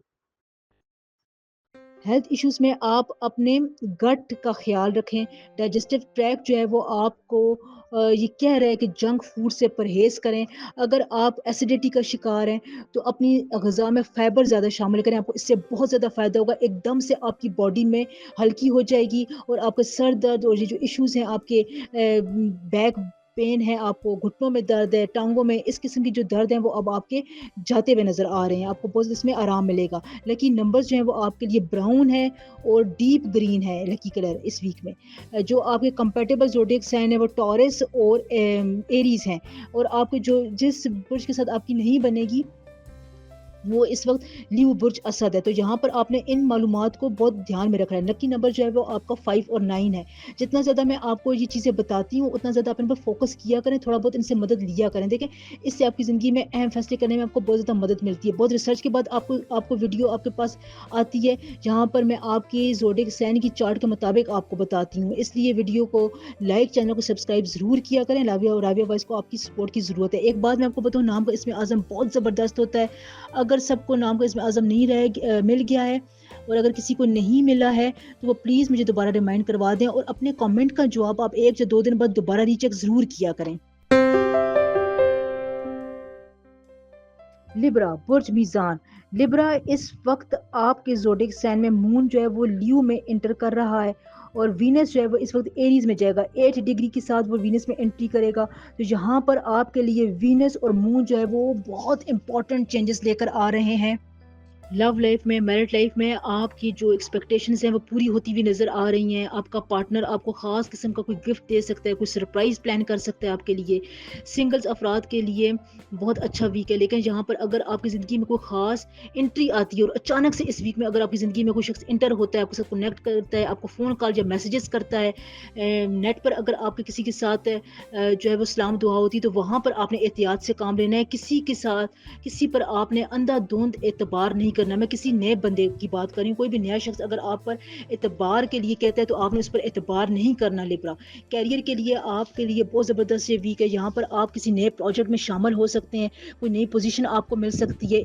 ہیلتھ ایشوز میں آپ اپنے گٹ کا خیال رکھیں. ڈائجسٹو ٹریک جو ہے وہ آپ کو یہ کہہ رہے ہیں کہ جنک فوڈ سے پرہیز کریں. اگر آپ ایسیڈیٹی کا شکار ہیں تو اپنی غذا میں فائبر زیادہ شامل کریں, آپ کو اس سے بہت زیادہ فائدہ ہوگا. ایک دم سے آپ کی باڈی میں ہلکی ہو جائے گی, اور آپ کا سر درد اور یہ جو ایشوز ہیں آپ کے بیک پین ہے, آپ کو گھٹنوں میں درد ہے, ٹانگوں میں, اس قسم کی جو درد ہیں وہ اب آپ کے جاتے ہوئے نظر آ رہے ہیں, آپ کو بہت اس میں آرام ملے گا. لکی نمبرز جو ہیں وہ آپ کے لیے براؤن ہے اور ڈیپ گرین ہے لکی کلر اس ویک میں. جو آپ کے کمپیٹیبل زوڈیک سائن ہے وہ ٹورس اور ایریز ہیں, اور آپ کے جو جس برج کے ساتھ آپ کی نہیں بنے گی وہ اس وقت لیو برج اسد ہے. تو یہاں پر آپ نے ان معلومات کو بہت دھیان میں رکھنا ہے. لکی نمبر جو ہے وہ آپ کا 5 اور 9 ہے. جتنا زیادہ میں آپ کو یہ چیزیں بتاتی ہوں اتنا زیادہ آپ ان پر فوکس کیا کریں, تھوڑا بہت ان سے مدد لیا کریں. دیکھیں اس سے آپ کی زندگی میں اہم فیصلے کرنے میں آپ کو بہت زیادہ مدد ملتی ہے. بہت ریسرچ کے بعد آپ کو ویڈیو آپ کے پاس آتی ہے جہاں پر میں آپ کے زوڈیک سائن کی چارٹ کے مطابق آپ کو بتاتی ہوں. اس لیے ویڈیو کو لائک, چینل کو سبسکرائب ضرور کیا کریں. راویہ وائس کو آپ کی سپورٹ کی ضرورت ہے. ایک بات میں آپ کو بتاؤں, نام کا اسم اعظم بہت زبردست ہوتا ہے. اگر سب کو نام کا اسم اعظم نہیں مل گیا ہے اور اگر کسی کو نہیں ملا ہے تو وہ پلیز مجھے دوبارہ ریمائنڈ کروا دیں, اور اپنے کامنٹ کا جواب آپ 1 یا 2 دن بعد دوبارہ ری چیک ضرور کیا کریں. لبرا برج میزان. لبرا اس وقت آپ کے زوڈیک سائن میں مون جو ہے وہ لیو میں انٹر کر رہا ہے, اور وینس جو ہے وہ اس وقت ایریز میں جائے گا. 8 ڈگری کے ساتھ وہ وینس میں انٹری کرے گا. تو یہاں پر آپ کے لیے وینس اور مون جو ہے وہ بہت امپورٹنٹ چینجز لے کر آ رہے ہیں. لو لائف میں, میرٹ لائف میں آپ کی جو ایکسپیکٹیشنز ہیں وہ پوری ہوتی ہوئی نظر آ رہی ہیں. آپ کا پارٹنر آپ کو خاص قسم کا کوئی گفٹ دے سکتا ہے, کوئی سرپرائز پلان کر سکتا ہے آپ کے لیے. سنگلز افراد کے لیے بہت اچھا ویک ہے. لیکن یہاں پر اگر آپ کی زندگی میں کوئی خاص انٹری آتی ہے اور اچانک سے اس ویک میں اگر آپ کی زندگی میں کوئی شخص انٹر ہوتا ہے, آپ کے ساتھ کنیکٹ کرتا ہے, آپ کو فون کال یا میسیجز کرتا ہے, نیٹ پر اگر آپ کے کسی کے ساتھ جو ہے وہ سلام دعا ہوتی ہے, تو وہاں پر آپ نے احتیاط سے کام لینا ہے. کسی کے ساتھ کسی پر آپ نے اندھا دھند اعتبار نہیں کرنا. میں کسی نئے بندے کی بات کر رہی ہوں. کوئی بھی نیا شخص اگر آپ پر اعتبار کے لیے کہتا ہے تو آپ نے اس پر اعتبار نہیں کرنا. لبرا کیریئر کے لیے آپ کے لیے بہت زبردست یہ ویک ہے. یہاں پر آپ کسی نئے پروجیکٹ میں شامل ہو سکتے ہیں, کوئی نئی پوزیشن آپ کو مل سکتی ہے.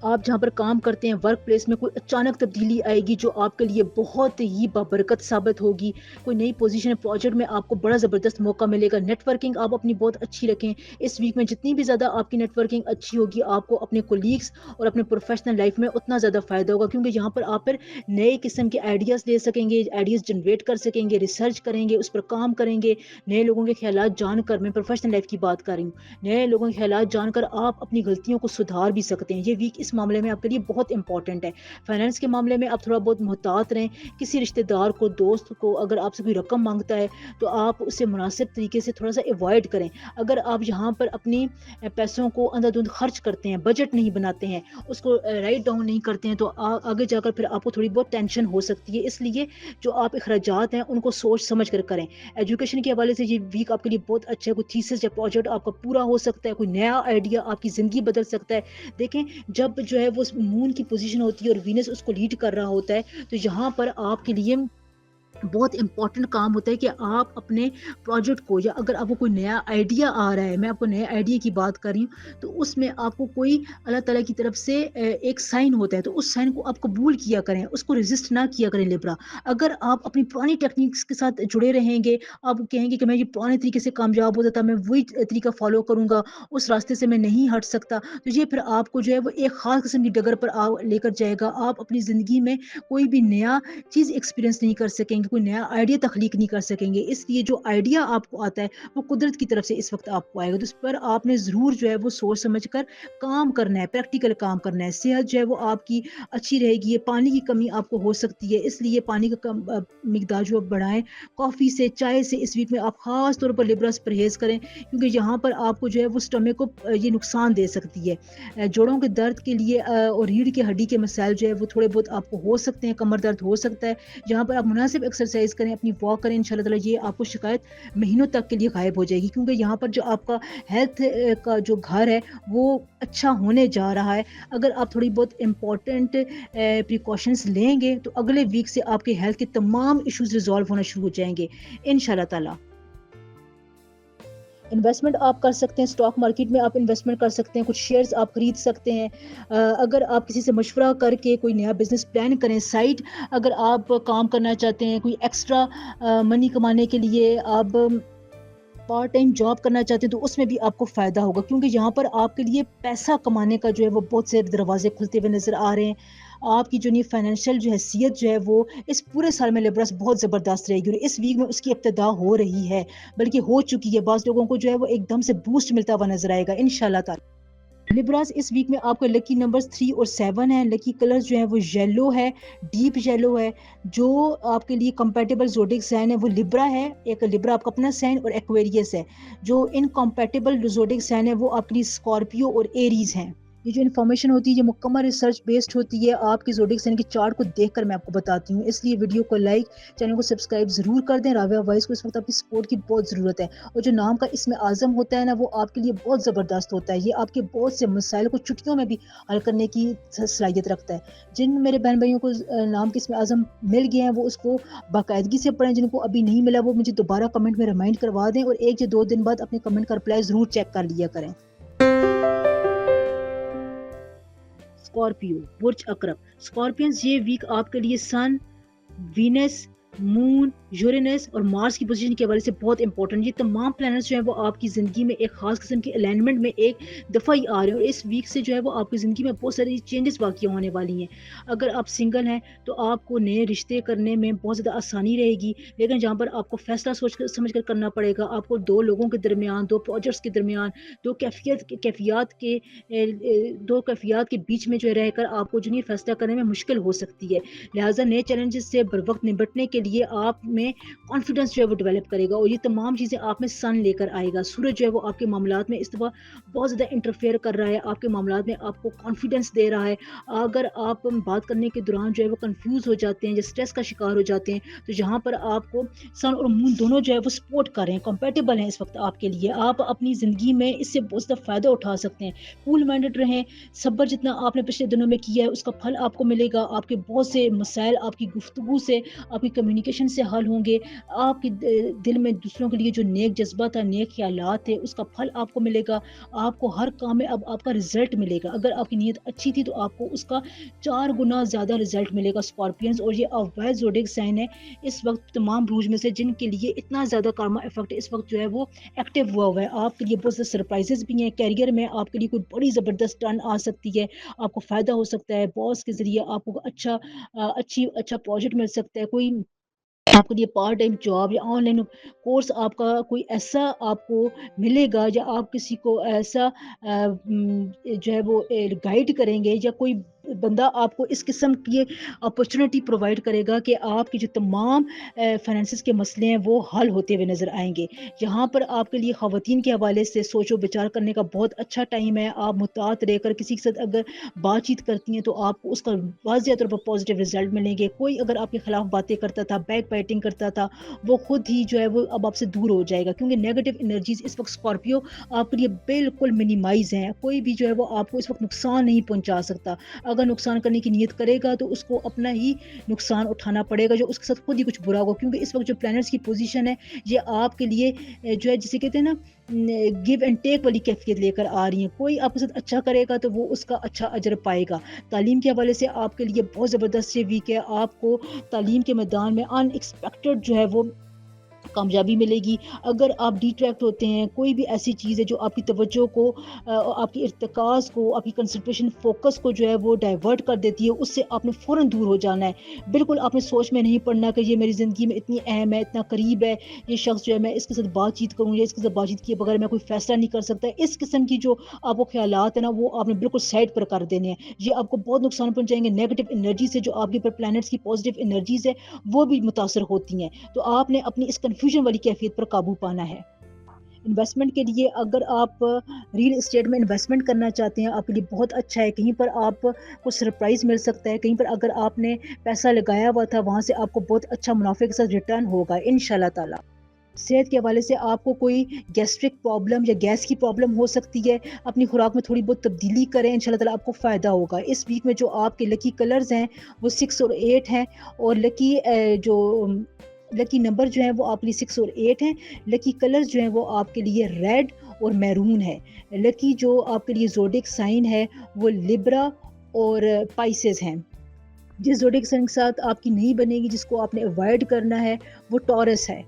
آپ جہاں پر کام کرتے ہیں ورک پلیس میں کوئی اچانک تبدیلی آئے گی جو آپ کے لیے بہت ہی بابرکت ثابت ہوگی. کوئی نئی پوزیشن پروجیکٹ میں آپ کو بڑا زبردست موقع ملے گا. نیٹ ورکنگ آپ اپنی بہت اچھی رکھیں. اس ویک میں جتنی بھی زیادہ آپ کی نیٹ ورکنگ اچھی ہوگی آپ کو اپنے کولیگس اور اپنے پروفیشنل لائف میں اتنا زیادہ فائدہ ہوگا, کیونکہ یہاں پر آپ نئے قسم کے آئیڈیاز لے سکیں گے, آئیڈیاز جنریٹ کر سکیں گے, ریسرچ کریں گے, اس پر کام کریں گے. نئے لوگوں کے خیالات جان کر, میں پروفیشنل لائف کی بات کر رہی ہوں, نئے لوگوں کے خیالات جان کر آپ اپنی غلطیوں کو سدھار بھی سکتے ہیں. یہ ویک اس معاملے میں آپ کے لیے بہت امپورٹنٹ ہے. فائنانس کے معاملے میں آپ تھوڑا بہت محتاط رہیں. کسی رشتہ دار کو, دوست کو اگر آپ سے کوئی رقم مانگتا ہے تو آپ اسے مناسب طریقے سے تھوڑا سا اوائڈ کریں. اگر آپ یہاں پر اپنی پیسوں کو اندھا دھند خرچ کرتے ہیں, بجٹ نہیں بناتے ہیں, اس کو رائٹ ڈاؤن نہیں کرتے ہیں, تو آگے جا کر پھر آپ کو تھوڑی بہت ٹینشن ہو سکتی ہے. اس لیے جو آپ اخراجات ہیں ان کو سوچ سمجھ کر کریں. ایجوکیشن کے حوالے سے یہ ویک آپ کے لیے بہت اچھا ہے. کوئی تھیسس یا پروجیکٹ آپ کا پورا ہو سکتا ہے, کوئی نیا آئیڈیا آپ کی زندگی بدل سکتا ہے. دیکھیں جب جو ہے وہ مون کی پوزیشن ہوتی ہے اور وینس اس کو لیڈ کر رہا ہوتا ہے, تو یہاں پر آپ کے لیے بہت امپورٹنٹ کام ہوتا ہے کہ آپ اپنے پروجیکٹ کو, یا اگر آپ کو کوئی نیا آئیڈیا آ رہا ہے, میں آپ کو نئے آئیڈیا کی بات کر رہی ہوں, تو اس میں آپ کو کوئی اللہ تعالیٰ کی طرف سے ایک سائن ہوتا ہے, تو اس سائن کو آپ قبول کیا کریں, اس کو ریزسٹ نہ کیا کریں. لبرا اگر آپ اپنی پرانی ٹیکنیکس کے ساتھ جڑے رہیں گے, آپ کہیں گے کہ میں یہ پرانے طریقے سے کامیاب ہوتا تھا, میں وہی طریقہ فالو کروں گا, اس راستے سے میں نہیں ہٹ سکتا, تو یہ پھر آپ کو جو ہے وہ ایک خاص قسم کی ڈگر پر لے کر جائے گا. آپ اپنی زندگی میں کوئی بھی نیا چیز ایکسپیرینس نہیں کر سکیں گے, کوئی نیا آئیڈیا تخلیق نہیں کر سکیں گے. اس لیے جو آئیڈیا آپ کو آتا ہے وہ قدرت کی طرف سے اس وقت آپ کو آئے گا, تو اس پر آپ نے ضرور جو ہے وہ سوچ سمجھ کر کام کرنا ہے, پریکٹیکل کام کرنا ہے. صحت جو ہے وہ آپ کی اچھی رہے گی. پانی کی کمی آپ کو ہو سکتی ہے, اس لیے پانی کا مقدار جو آپ بڑھائیں. کافی سے, چائے سے اس ویک میں آپ خاص طور پر لبرا سے پرہیز کریں, کیونکہ یہاں پر آپ کو جو ہے وہ اسٹمک کو یہ نقصان دے سکتی ہے. جوڑوں کے درد کے لیے اور ریڑھ کی ہڈی کے مسائل جو ہے وہ تھوڑے بہت آپ کو ہو سکتے ہیں, کمر درد ہو سکتا ہے. جہاں پر آپ مناسب ایکسرسائز کریں, اپنی واک کریں, انشاءاللہ تعالیٰ یہ آپ کو شکایت مہینوں تک کے لیے غائب ہو جائے گی, کیونکہ یہاں پر جو آپ کا ہیلتھ کا جو گھر ہے وہ اچھا ہونے جا رہا ہے. اگر آپ تھوڑی بہت امپورٹنٹ پریکاشنز لیں گے تو اگلے ویک سے آپ کے ہیلتھ کے تمام ایشوز ریزالو ہونا شروع ہو جائیں گے انشاءاللہ تعالیٰ. انویسٹمنٹ آپ کر سکتے ہیں, اسٹاک مارکیٹ میں آپ انویسٹمنٹ کر سکتے ہیں, کچھ شیئرز آپ خرید سکتے ہیں. اگر آپ کسی سے مشورہ کر کے کوئی نیا بزنس پلان کریں, سائٹ اگر آپ کام کرنا چاہتے ہیں, کوئی ایکسٹرا منی کمانے کے لیے آپ پارٹ ٹائم جاب کرنا چاہتے ہیں, تو اس میں بھی آپ کو فائدہ ہوگا, کیونکہ یہاں پر آپ کے لیے پیسہ کمانے کا جو ہے وہ بہت سے دروازے کھلتے ہوئے نظر آ رہے ہیں. آپ کی جو نہیں فائنینشیل جو حیثیت جو ہے وہ اس پورے سال میں لیبرا سے بہت زبردست رہے گی، اور اس ویک میں اس کی ابتدا ہو رہی ہے، بلکہ ہو چکی ہے۔ بعض لوگوں کو جو ہے وہ ایک دم سے بوسٹ ملتا ہوا نظر آئے گا انشاءاللہ تعالی۔ لبراس اس ویک میں آپ کو لکی نمبرز 3 اور 7 ہیں، لکی کلرز جو ہے وہ یلو ہے، ڈیپ یلو ہے۔ جو آپ کے لیے کمپیٹیبل زوڈک سائن ہے وہ لبرا ہے، ایک لبرا آپ کا اپنا سائن، اور ایکویریس ہے۔ جو انکمپیٹیبل زوڈک سائن ہے وہ آپ کے لیے اسکارپیو اور ایریز ہیں۔ یہ جو انفارمیشن ہوتی ہے یہ مکمل ریسرچ بیسڈ ہوتی ہے، آپ کی زوڈک سائن کے چارٹ کو دیکھ کر میں آپ کو بتاتی ہوں، اس لیے ویڈیو کو لائک، چینل کو سبسکرائب ضرور کر دیں۔ رابعہ وائس کو اس وقت آپ کی سپورٹ کی بہت ضرورت ہے، اور جو نام کا اسم اعظم ہوتا ہے نا وہ آپ کے لیے بہت زبردست ہوتا ہے، یہ آپ کے بہت سے مسائل کو چٹکیوں میں بھی حل کرنے کی صلاحیت رکھتا ہے۔ جن میرے بہن بھائیوں کو نام کے اسم اعظم مل گئے ہیں وہ اس کو باقاعدگی سے پڑھیں، جن کو ابھی نہیں ملا وہ مجھے دوبارہ کمنٹ میں ریمائنڈ کروا دیں، اور 1 یا 2 دن بعد اپنے کمنٹ کا رپلائی ضرور چیک کر لیا کریں۔ اسکارپیو برج اقرب، اسکارپینز یہ ویک آپ کے لیے سن، وینس، مون، یورینس اور مارس کی پوزیشن کے حوالے سے بہت امپورٹنٹ۔ یہ تمام پلانٹس جو ہیں وہ آپ کی زندگی میں ایک خاص قسم کی الائنمنٹ میں ایک دفعہ ہی آ رہے ہیں، اور اس ویک سے جو ہے وہ آپ کی زندگی میں بہت ساری چینجز واقع ہونے والی ہیں۔ اگر آپ سنگل ہیں تو آپ کو نئے رشتے کرنے میں بہت زیادہ آسانی رہے گی، لیکن جہاں پر آپ کو فیصلہ سوچ کر سمجھ کر کرنا پڑے گا، آپ کو 2 لوگوں کے درمیان، 2 پروجیکٹس کے درمیان، دو کیفیات کے بیچ میں جو رہ کر آپ کو جو نہیں فیصلہ کرنے میں مشکل ہو سکتی ہے۔ لہٰذا نئے چیلنجز سے بر وقت نمٹنے کے لیے آپ میں کانفیڈنس جو ہے وہ ڈیولپ کرے گا، اور یہ تمام چیزیں آپ میں سن لے کر آئے گا۔ سورج جو ہے وہ آپ کے معاملات میں اس دفعہ بہت زیادہ انٹرفیئر کر رہا ہے، آپ کے معاملات میں آپ کو کانفیڈنس دے رہا ہے۔ اگر آپ بات کرنے کے دوران جو ہے وہ کنفیوز ہو جاتے ہیں یا اسٹریس کا شکار ہو جاتے ہیں، تو جہاں پر آپ کو سن اور مون دونوں جو ہے وہ سپورٹ کر رہے ہیں، کمپیٹیبل ہیں اس وقت آپ کے لیے، آپ اپنی زندگی میں اس سے بہت زیادہ فائدہ اٹھا سکتے ہیں۔ کول مائنڈڈ رہیں، صبر جتنا آپ نے پچھلے دنوں میں کیا ہے اس کا پھل آپ کو ملے گا۔ آپ کے بہت سے مسائل آپ کی گفتگو سے، آپ کی کمیونیکیشن سے حل ہوں گے۔ آپ کے دل میں دوسروں کے لیے جو نیک جذبہ تھا، نیک خیالات تھے، اس کا پھل آپ کو ملے گا۔ آپ کو ہر کام میں اب آپ کا رزلٹ ملے گا، اگر آپ کی نیت اچھی تھی تو آپ کو اس کا 4 گنا زیادہ رزلٹ ملے گا اسکارپینز۔ اور یہ اوائل زوڈک سائن ہے اس وقت تمام بروج میں سے جن کے لیے اتنا زیادہ کارما افیکٹ اس وقت جو ہے وہ ایکٹیو ہوا ہے۔ آپ کے لیے بہت سے سرپرائزز بھی ہیں، کیریئر میں آپ کے لیے کوئی بڑی زبردست ٹرن آ سکتی ہے، آپ کو فائدہ ہو سکتا ہے، باس کے ذریعے آپ کو اچھا پروجیکٹ مل سکتا ہے، کوئی آپ کے لیے پارٹ ٹائم جاب یا آن لائن کورس آپ کا کوئی ایسا آپ کو ملے گا، یا آپ کسی کو ایسا جو ہے وہ گائیڈ کریں گے، یا کوئی بندہ آپ کو اس قسم کی اپرچونٹی پرووائڈ کرے گا کہ آپ کی جو تمام فائنینسز کے مسئلے ہیں وہ حل ہوتے ہوئے نظر آئیں گے۔ یہاں پر آپ کے لیے خواتین کے حوالے سے سوچ و بچار کرنے کا بہت اچھا ٹائم ہے۔ آپ محتاط رہ کر کسی کے ساتھ اگر بات چیت کرتی ہیں تو آپ کو اس کا واضح طور پر پازیٹیو رزلٹ ملیں گے۔ کوئی اگر آپ کے خلاف باتیں کرتا تھا، بیک بائٹنگ کرتا تھا، وہ خود ہی جو ہے وہ اب آپ سے دور ہو جائے گا، کیونکہ نیگیٹو انرجیز اس وقت اسکارپیو آپ کے لیے بالکل منیمائز ہیں۔ کوئی بھی جو ہے وہ آپ کو اس وقت نقصان نہیں پہنچا سکتا۔ اگر نقصان کرنے کی نیت کرے گا تو اس کو اپنا ہی نقصان اٹھانا پڑے گا، جو اس کے ساتھ خود ہی کچھ برا ہوگا، کیونکہ اس وقت جو پلانٹس کی پوزیشن ہے یہ آپ کے لیے جو ہے جسے کہتے ہیں نا گیو اینڈ ٹیک والی کیفیت لے کر آ رہی ہیں۔ کوئی آپ کے ساتھ اچھا کرے گا تو وہ اس کا اچھا اجر پائے گا۔ تعلیم کے حوالے سے آپ کے لیے بہت زبردست یہ ویک ہے، آپ کو تعلیم کے میدان میں ان ایکسپیکٹڈ جو ہے وہ کامیابی ملے گی۔ اگر آپ ڈیٹریکٹ ہوتے ہیں، کوئی بھی ایسی چیز ہے جو آپ کی توجہ کو، آپ کی ارتکاز کو، آپ کی کنسنٹریشن فوکس کو جو ہے وہ ڈائیورٹ کر دیتی ہے، اس سے آپ نے فوراً دور ہو جانا ہے۔ بالکل آپ نے سوچ میں نہیں پڑنا کہ یہ میری زندگی میں اتنی اہم ہے، اتنا قریب ہے، یہ شخص جو ہے میں اس کے ساتھ بات چیت کروں یا اس کے ساتھ بات چیت کیے بغیر میں کوئی فیصلہ نہیں کر سکتا۔ اس قسم کی جو آپ کو خیالات ہیں نا وہ آپ نے بالکل سائڈ پر کر دینے ہیں، یہ آپ کو بہت نقصان پہنچائیں گے۔ نیگیٹو انرجی سے جو آپ کے پر پلانٹس کی پازیٹیو انرجیز ہے وہ بھی متاثر ہوتی ہیں، تو آپ نے اپنی اس کنفیوژن والی کیفیت پر قابو پانا ہے۔ انویسٹمنٹ کے لیے اگر آپ ریل اسٹیٹ میں انویسٹمنٹ کرنا چاہتے ہیں آپ کے لیے بہت اچھا ہے، کہیں پر آپ کو سرپرائز مل سکتا ہے، کہیں پر اگر آپ نے پیسہ لگایا ہوا تھا وہاں سے آپ کو بہت اچھا منافع کے ساتھ ریٹرن ہوگا انشاءاللہ تعالی۔ صحت کے حوالے سے آپ کو کوئی گیسٹرک پرابلم یا گیس کی پرابلم ہو سکتی ہے، اپنی خوراک میں تھوڑی بہت تبدیلی کریں، انشاءاللہ تعالی آپ کو فائدہ ہوگا۔ اس ویک میں جو آپ کے لکی کلرز ہیں وہ 6 اور 8 ہیں، اور لکی نمبر جو ہیں وہ آپ کے لیے 6 اور 8 ہیں۔ لکی کلرز جو ہیں وہ آپ کے لیے ریڈ اور میرون ہے۔ لکی جو آپ کے لیے زوڈک سائن ہے وہ لبرا اور پائسز ہیں۔ جس زوڈک سائن کے ساتھ آپ کی نہیں بنے گی، جس کو آپ نے اوائڈ کرنا ہے، وہ ٹورس ہے۔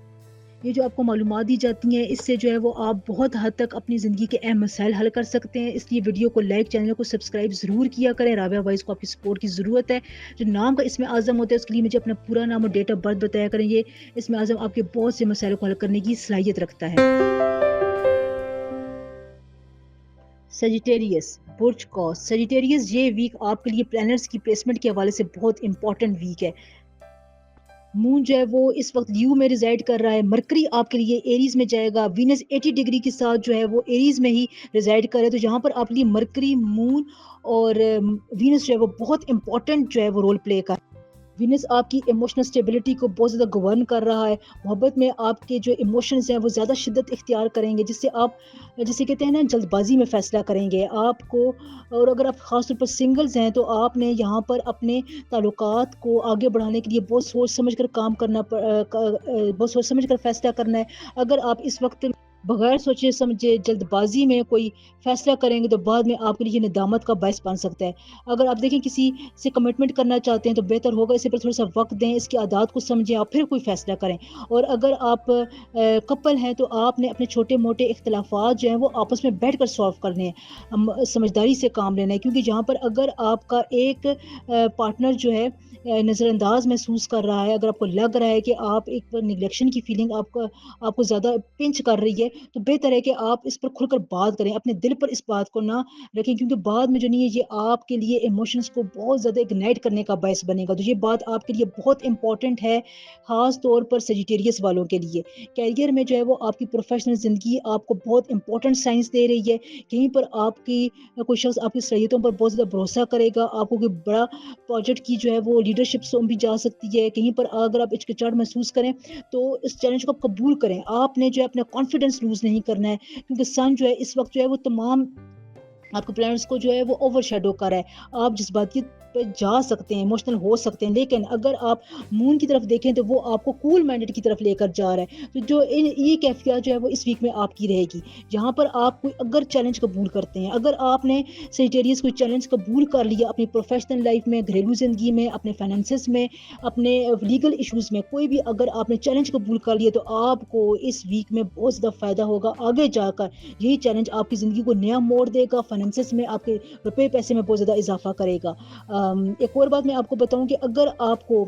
یہ جو آپ کو معلومات دی جاتی ہیں اس سے جو ہے وہ آپ بہت حد تک اپنی زندگی کے اہم مسائل حل کر سکتے ہیں. اس لیے ویڈیو کو لائک، چینل کو سبسکرائب ضرور کیا کریں. رابعہ وائز کو آپ کی سپورٹ کی ضرورت ہے. جو نام کا اسم اعظم ہوتا ہے اس کے لیے مجھے اپنا پورا نام اور ڈیٹ آف برتھ بتایا کریں. یہ اسم اعظم آپ کے بہت سے مسائل کو حل کرنے کی صلاحیت رکھتا ہے. سیجیٹیریس برج قوس. سیجیٹیریس یہ ویک آپ کے لیے پلانٹس کی پلیسمنٹ کے حوالے سے بہت امپورٹنٹ ویک ہے. مون جو ہے وہ اس وقت لیو میں ریزائڈ کر رہا ہے. مرکری آپ کے لیے ایریز میں جائے گا. وینس 80 ڈگری کے ساتھ جو ہے وہ ایریز میں ہی ریزائڈ کر رہا ہے. تو جہاں پر آپ کے لیے مرکری، مون اور وینس جو ہے وہ بہت امپورٹنٹ جو ہے وہ رول پلے کر. وینس آپ کی ایموشنل اسٹیبلٹی کو بہت زیادہ گورن کر رہا ہے. محبت میں آپ کے جو ایموشنز ہیں وہ زیادہ شدت اختیار کریں گے، جس سے آپ جسے کہتے ہیں نا جلد بازی میں فیصلہ کریں گے آپ کو. اور اگر آپ خاص طور پر سنگلز ہیں تو آپ نے یہاں پر اپنے تعلقات کو آگے بڑھانے کے لیے بہت سوچ سمجھ کر بہت سوچ سمجھ کر فیصلہ کرنا ہے. اگر آپ اس وقت بغیر سوچے سمجھے جلد بازی میں کوئی فیصلہ کریں گے تو بعد میں آپ کے لیے ندامت کا باعث بن سکتا ہے. اگر آپ دیکھیں کسی سے کمٹمنٹ کرنا چاہتے ہیں تو بہتر ہوگا اسے پر تھوڑا سا وقت دیں، اس کی عادات کو سمجھیں، آپ پھر کوئی فیصلہ کریں. اور اگر آپ کپل ہیں تو آپ نے اپنے چھوٹے موٹے اختلافات جو ہیں وہ آپس میں بیٹھ کر سالو کرنے ہیں، سمجھداری سے کام لینا ہے. کیونکہ جہاں پر اگر آپ کا ایک پارٹنر جو ہے نظر انداز محسوس کر رہا ہے، اگر آپ کو لگ رہا ہے کہ آپ ایک نیگلیکشن کی فیلنگ آپ کو زیادہ پنچ کر رہی ہے، تو بہتر ہے کہ آپ اس پر کھل کر بات کریں، اپنے دل پر اس بات کو نہ رکھیں. کیونکہ بعد میں جو نہیں ہے یہ آپ کے لیے ایموشنز کو بہت زیادہ اگنائٹ کرنے کا باعث بنے گا. تو یہ بات آپ کے لیے بہت امپورٹنٹ ہے، خاص طور پر سیجیٹیریس والوں کے لیے. کیریئر میں جو ہے وہ آپ کی پروفیشنل زندگی آپ کو بہت امپورٹنٹ سائنس دے رہی ہے. کہیں پر آپ کی کوئی شخص آپ کی صلاحیتوں پر بہت زیادہ بھروسہ کرے گا، آپ کو کوئی بڑا پروجیکٹ کی جو ہے وہ لیڈرشپ سونپ بھی جا سکتی ہے. کہیں پر اگر آپ ہچکچاہٹ محسوس کریں تو اس چیلنج کو آپ قبول کریں. آپ نے جو ہے اپنا کانفیڈنس لوز نہیں کرنا ہے، کیونکہ سن جو ہے اس وقت جو ہے وہ تمام آپ کے پلانٹس کو جو ہے وہ اوور شیڈو کر رہا ہے. آپ جذباتیت پہ جا سکتے ہیں، ایموشنل ہو سکتے ہیں، لیکن اگر آپ مون کی طرف دیکھیں تو وہ آپ کو کول مائنڈڈ کی طرف لے کر جا رہا ہے. تو جو یہ کیفیت جو ہے وہ اس ویک میں آپ کی رہے گی. جہاں پر آپ کوئی اگر چیلنج قبول کرتے ہیں، اگر آپ نے سیجیٹیریس کوئی چیلنج قبول کر لیا اپنی پروفیشنل لائف میں، گھریلو زندگی میں، اپنے فائنینسز میں، اپنے لیگل ایشوز میں، کوئی بھی اگر آپ نے چیلنج قبول کر لیا تو آپ کو اس ویک میں بہت زیادہ فائدہ ہوگا. آگے جا کر یہی چیلنج آپ کی زندگی کو نیا موڑ دے گا، فائنینسز میں، آپ کے روپے پیسے میں بہت زیادہ اضافہ کرے گا. ایک اور بات میں آپ کو بتاؤں کہ اگر آپ کو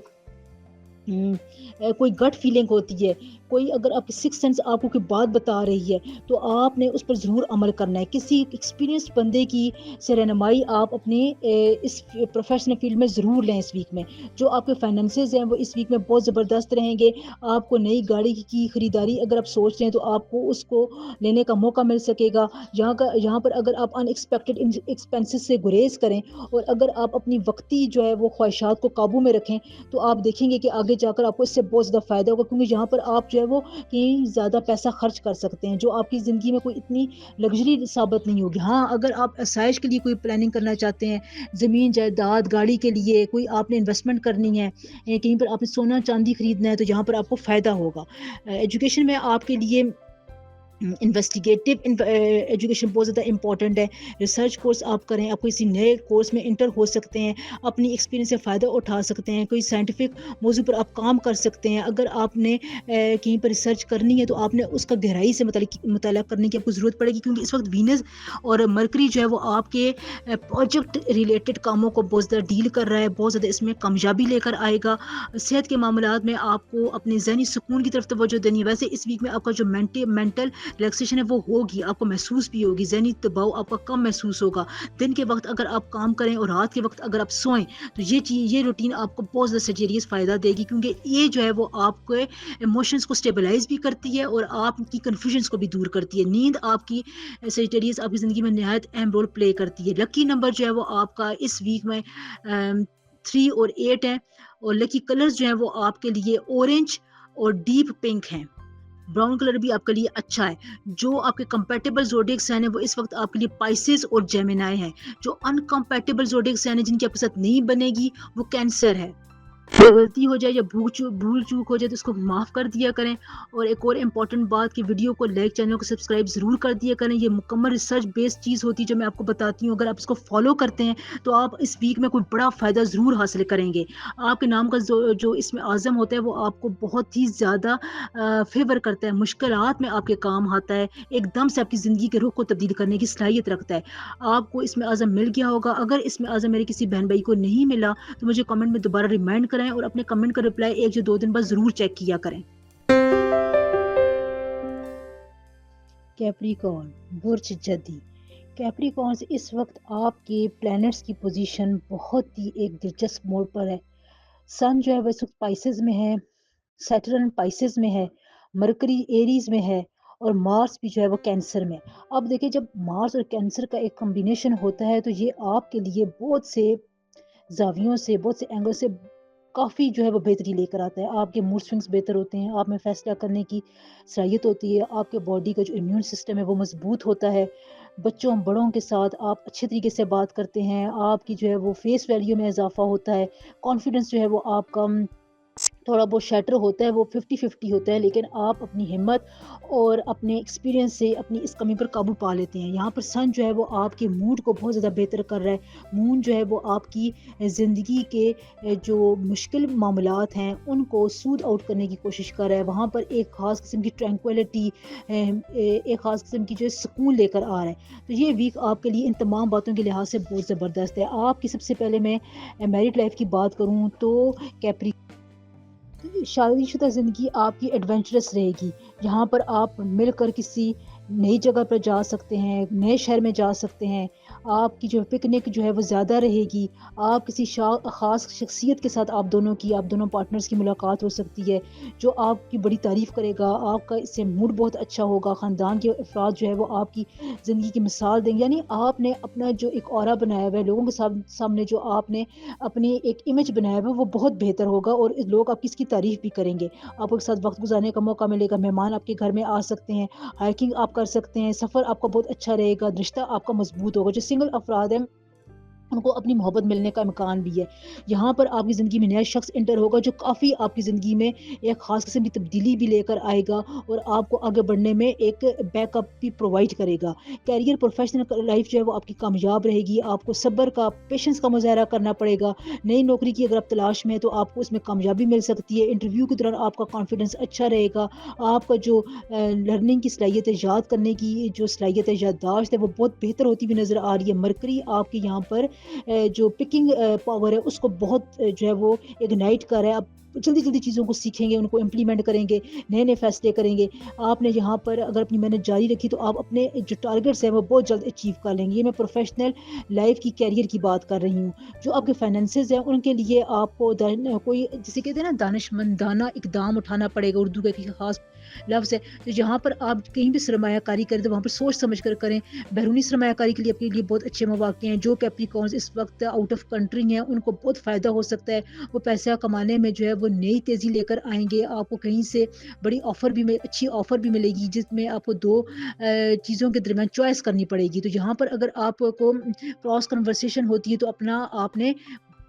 کوئی گٹ فیلنگ ہوتی ہے، کوئی اگر آپ کی سکس سینس آپ کو کوئی بات بتا رہی ہے تو آپ نے اس پر ضرور عمل کرنا ہے. کسی ایکسپیرینس بندے کی سے رہنمائی آپ اپنے اس پروفیشنل فیلڈ میں ضرور لیں. اس ویک میں جو آپ کے فائنینسز ہیں وہ اس ویک میں بہت زبردست رہیں گے. آپ کو نئی گاڑی کی خریداری اگر آپ سوچ رہے ہیں تو آپ کو اس کو لینے کا موقع مل سکے گا. یہاں پر اگر آپ ان ایکسپیکٹڈ ایکسپینسز سے گریز کریں اور اگر آپ اپنی وقتی جو ہے وہ خواہشات کو قابو میں رکھیں تو آپ دیکھیں گے کہ آگے جا کر آپ کو اس سے بہت زیادہ فائدہ ہوگا. کیونکہ یہاں پر آپ جو ہے وہ کہیں زیادہ پیسہ خرچ کر سکتے ہیں جو آپ کی زندگی میں کوئی اتنی لگژری ثابت نہیں ہوگی. ہاں اگر آپ آسائش کے لیے کوئی پلاننگ کرنا چاہتے ہیں، زمین جائیداد گاڑی کے لیے کوئی آپ نے انویسٹمنٹ کرنی ہے، کہیں پر آپ نے سونا چاندی خریدنا ہے، تو یہاں پر آپ کو فائدہ ہوگا. ایجوکیشن میں آپ کے لیے انویسٹیگیٹو ایجوکیشن بہت زیادہ امپورٹنٹ ہے. ریسرچ کورس آپ کریں، آپ کسی نئے کورس میں انٹر ہو سکتے ہیں، اپنی ایکسپیرینس سے فائدہ اٹھا سکتے ہیں، کوئی سائنٹیفک موضوع پر آپ کام کر سکتے ہیں. اگر آپ نے کہیں پر ریسرچ کرنی ہے تو آپ نے اس کا گہرائی سے مطالعہ کرنے کی آپ کو ضرورت پڑے گی. کیونکہ اس وقت وینس اور مرکری جو ہے وہ آپ کے پروجیکٹ ریلیٹڈ کاموں کو بہت زیادہ ڈیل کر رہا ہے، بہت زیادہ اس میں کامیابی لے کر آئے گا. صحت کے معاملات میں آپ کو اپنے ذہنی سکون کی طرف توجہ دینی ہے. ویسے اس ویک میں آپ کا جو مینٹل ریلیکسیشن ہے وہ ہوگی، آپ کو محسوس بھی ہوگی، ذہنی دباؤ آپ کا کم محسوس ہوگا. دن کے وقت اگر آپ کام کریں اور رات کے وقت اگر آپ سوئیں تو یہ روٹین آپ کو بہت زیادہ سیجیٹیریس فائدہ دے گی. کیونکہ یہ جو ہے وہ آپ کے ایموشنز کو اسٹیبلائز بھی کرتی ہے اور آپ کی کنفیوژنس کو بھی دور کرتی ہے. نیند آپ کی سیجیٹیریس آپ کی زندگی میں نہایت اہم رول پلے کرتی ہے. لکی نمبر جو ہے وہ آپ کا اس ویک میں 3 اور 8 ہے، اور لکی کلرز جو ہیں وہ آپ کے لیے اورنج اور ڈیپ پنک ہیں. براؤن کلر بھی آپ کے لیے اچھا ہے. جو آپ کے کمپیٹیبل زوڈیک سائن ہے وہ اس وقت آپ کے لیے پائسز اور جیمنائی ہیں. جو ان کمپیٹیبل زوڈیک سائن ہے جن کی آپ کے ساتھ نہیں بنے گی وہ کینسر ہے. غلطی ہو جائے یا بھول چوک ہو جائے تو اس کو معاف کر دیا کریں. اور ایک اور امپورٹنٹ بات کہ ویڈیو کو لائک، چینل کو سبسکرائب ضرور کر دیا کریں. یہ مکمل ریسرچ بیسڈ چیز ہوتی ہے جو میں آپ کو بتاتی ہوں. اگر آپ اس کو فالو کرتے ہیں تو آپ اس ویک میں کوئی بڑا فائدہ ضرور حاصل کریں گے. آپ کے نام کا جو اس میں اعظم ہوتا ہے وہ آپ کو بہت ہی زیادہ فیور کرتا ہے، مشکلات میں آپ کے کام آتا ہے، ایک دم سے آپ کی زندگی کے رخ کو تبدیل کرنے کی صلاحیت رکھتا ہے. آپ کو اس میں اعظم مل گیا ہوگا. اگر اس میں اعظم میرے کسی بہن بھائی کو نہیں ملا تو مجھے کمنٹ میں دوبارہ ریمائنڈ کریں اور اپنے کمنٹ کا رپلائی 1 یا 2 دن بعد ضرور چیک کیا کریں. کیپریکارن برج جدی. کیپریکارنز اس وقت آپ کے پلینٹس کی پوزیشن بہت ہی ایک دلچسپ موڑ پر ہے. سن جو ہے وہ اس وقت پائسز میں ہے، سیٹرن پائسز میں ہے، مرکری ایریز میں ہے اور مارس بھی جو ہے وہ کینسر میں. اب دیکھیں جب مارس اور کینسر کا ایک کمبینیشن ہوتا ہے تو یہ آپ کے لیے بہت سے زاویوں سے، بہت سے اینگل سے کافی جو ہے وہ بہتری لے کر آتا ہے. آپ کے موڈ سوئنگس بہتر ہوتے ہیں، آپ میں فیصلہ کرنے کی صلاحیت ہوتی ہے، آپ کے باڈی کا جو امیون سسٹم ہے وہ مضبوط ہوتا ہے. بچوں بڑوں کے ساتھ آپ اچھے طریقے سے بات کرتے ہیں، آپ کی جو ہے وہ فیس ویلیو میں اضافہ ہوتا ہے. کانفیڈنس جو ہے وہ آپ کا تھوڑا بہت شیٹر ہوتا ہے، وہ 50-50 ہوتا ہے، لیکن آپ اپنی ہمت اور اپنے ایکسپیرینس سے اپنی اس کمی پر قابو پا لیتے ہیں. یہاں پر سن جو ہے وہ آپ کے موڈ کو بہت زیادہ بہتر کر رہا ہے. مون جو ہے وہ آپ کی زندگی کے جو مشکل معاملات ہیں ان کو سود آؤٹ کرنے کی کوشش کر رہا ہے. وہاں پر ایک خاص قسم کی ٹرینکویلٹی، ایک خاص قسم کی جو سکون لے کر آ رہا ہے. تو یہ ویک آپ کے لیے ان تمام باتوں کے لحاظ سے بہت زبردست ہے. آپ کی سب سے پہلے میں میرڈ لائف کی بات کروں تو کیپری شادی شدہ زندگی آپ کی ایڈونچرس رہے گی. یہاں پر آپ مل کر کسی نئی جگہ پر جا سکتے ہیں، نئے شہر میں جا سکتے ہیں. آپ کی جو پکنک جو ہے وہ زیادہ رہے گی. آپ کسی خاص شخصیت کے ساتھ آپ دونوں پارٹنرز کی ملاقات ہو سکتی ہے جو آپ کی بڑی تعریف کرے گا. آپ کا اس سے موڈ بہت اچھا ہوگا. خاندان کے افراد جو ہے وہ آپ کی زندگی کی مثال دیں گے. یعنی آپ نے اپنا جو ایک اورا بنایا ہوا ہے، لوگوں کے سامنے جو آپ نے اپنی ایک امیج بنایا ہوا ہے وہ بہت بہتر ہوگا اور لوگ آپ کی اس کی تعریف بھی کریں گے. آپ کے ساتھ وقت گزارنے کا موقع ملے گا، مہمان آپ کے گھر میں آ سکتے ہیں، ہائکنگ آپ کر سکتے ہیں، سفر آپ کا بہت اچھا رہے گا، رشتہ آپ کا مضبوط ہوگا. جو سنگل افراد ہیں ان کو اپنی محبت ملنے کا امکان بھی ہے. یہاں پر آپ کی زندگی میں نیا شخص انٹر ہوگا جو کافی آپ کی زندگی میں ایک خاص قسم کی تبدیلی بھی لے کر آئے گا اور آپ کو آگے بڑھنے میں ایک بیک اپ بھی پرووائڈ کرے گا. کیریئر پروفیشنل لائف جو ہے وہ آپ کی کامیاب رہے گی. آپ کو صبر کا، پیشنس کا مظاہرہ کرنا پڑے گا. نئی نوکری کی اگر آپ تلاش میں ہیں تو آپ کو اس میں کامیابی مل سکتی ہے. انٹرویو کے دوران آپ کا کانفیڈنس اچھا رہے گا. آپ کا جو لرننگ کی صلاحیت ہے، یاد کرنے کی جو صلاحیت ہے، یادداشت ہے، وہ بہت بہتر ہوتی ہوئی نظر آ رہی ہے. مرکری آپ کے یہاں پر جو پکنگ پاور ہے اس کو بہت جو ہے وہ اگنائٹ کر رہا ہے. آپ جلدی جلدی چیزوں کو سیکھیں گے، ان کو امپلیمنٹ کریں گے، نئے نئے فیصلے کریں گے. آپ نے یہاں پر اگر اپنی محنت جاری رکھی تو آپ اپنے جو ٹارگیٹس ہیں وہ بہت جلد اچیو کر لیں گے. یہ میں پروفیشنل لائف کی، کیریئر کی بات کر رہی ہوں. جو آپ کے فائنینسز ہیں ان کے لیے آپ کو کوئی جسے کہتے ہیں نا دانش مندانہ اقدام اٹھانا پڑے گا. اردو کا ایک خاص لفظ ہے. تو جہاں پر آپ کہیں بھی سرمایہ کاری کریں تو وہاں پر سوچ سمجھ کر کریں. بیرونی سرمایہ کاری کے لیے اپنے لیے بہت اچھے مواقع ہیں. جو کیپریکارنز اس وقت آؤٹ آف کنٹری ہیں ان کو بہت فائدہ ہو سکتا ہے. وہ پیسہ کمانے میں جو ہے وہ نئی تیزی لے کر آئیں گے. آپ کو کہیں سے بڑی اچھی آفر بھی ملے گی جس میں آپ کو 2 چیزوں کے درمیان چوائس کرنی پڑے گی. تو یہاں پر اگر آپ کو کراس کنورسیشن ہوتی ہے تو اپنا آپ نے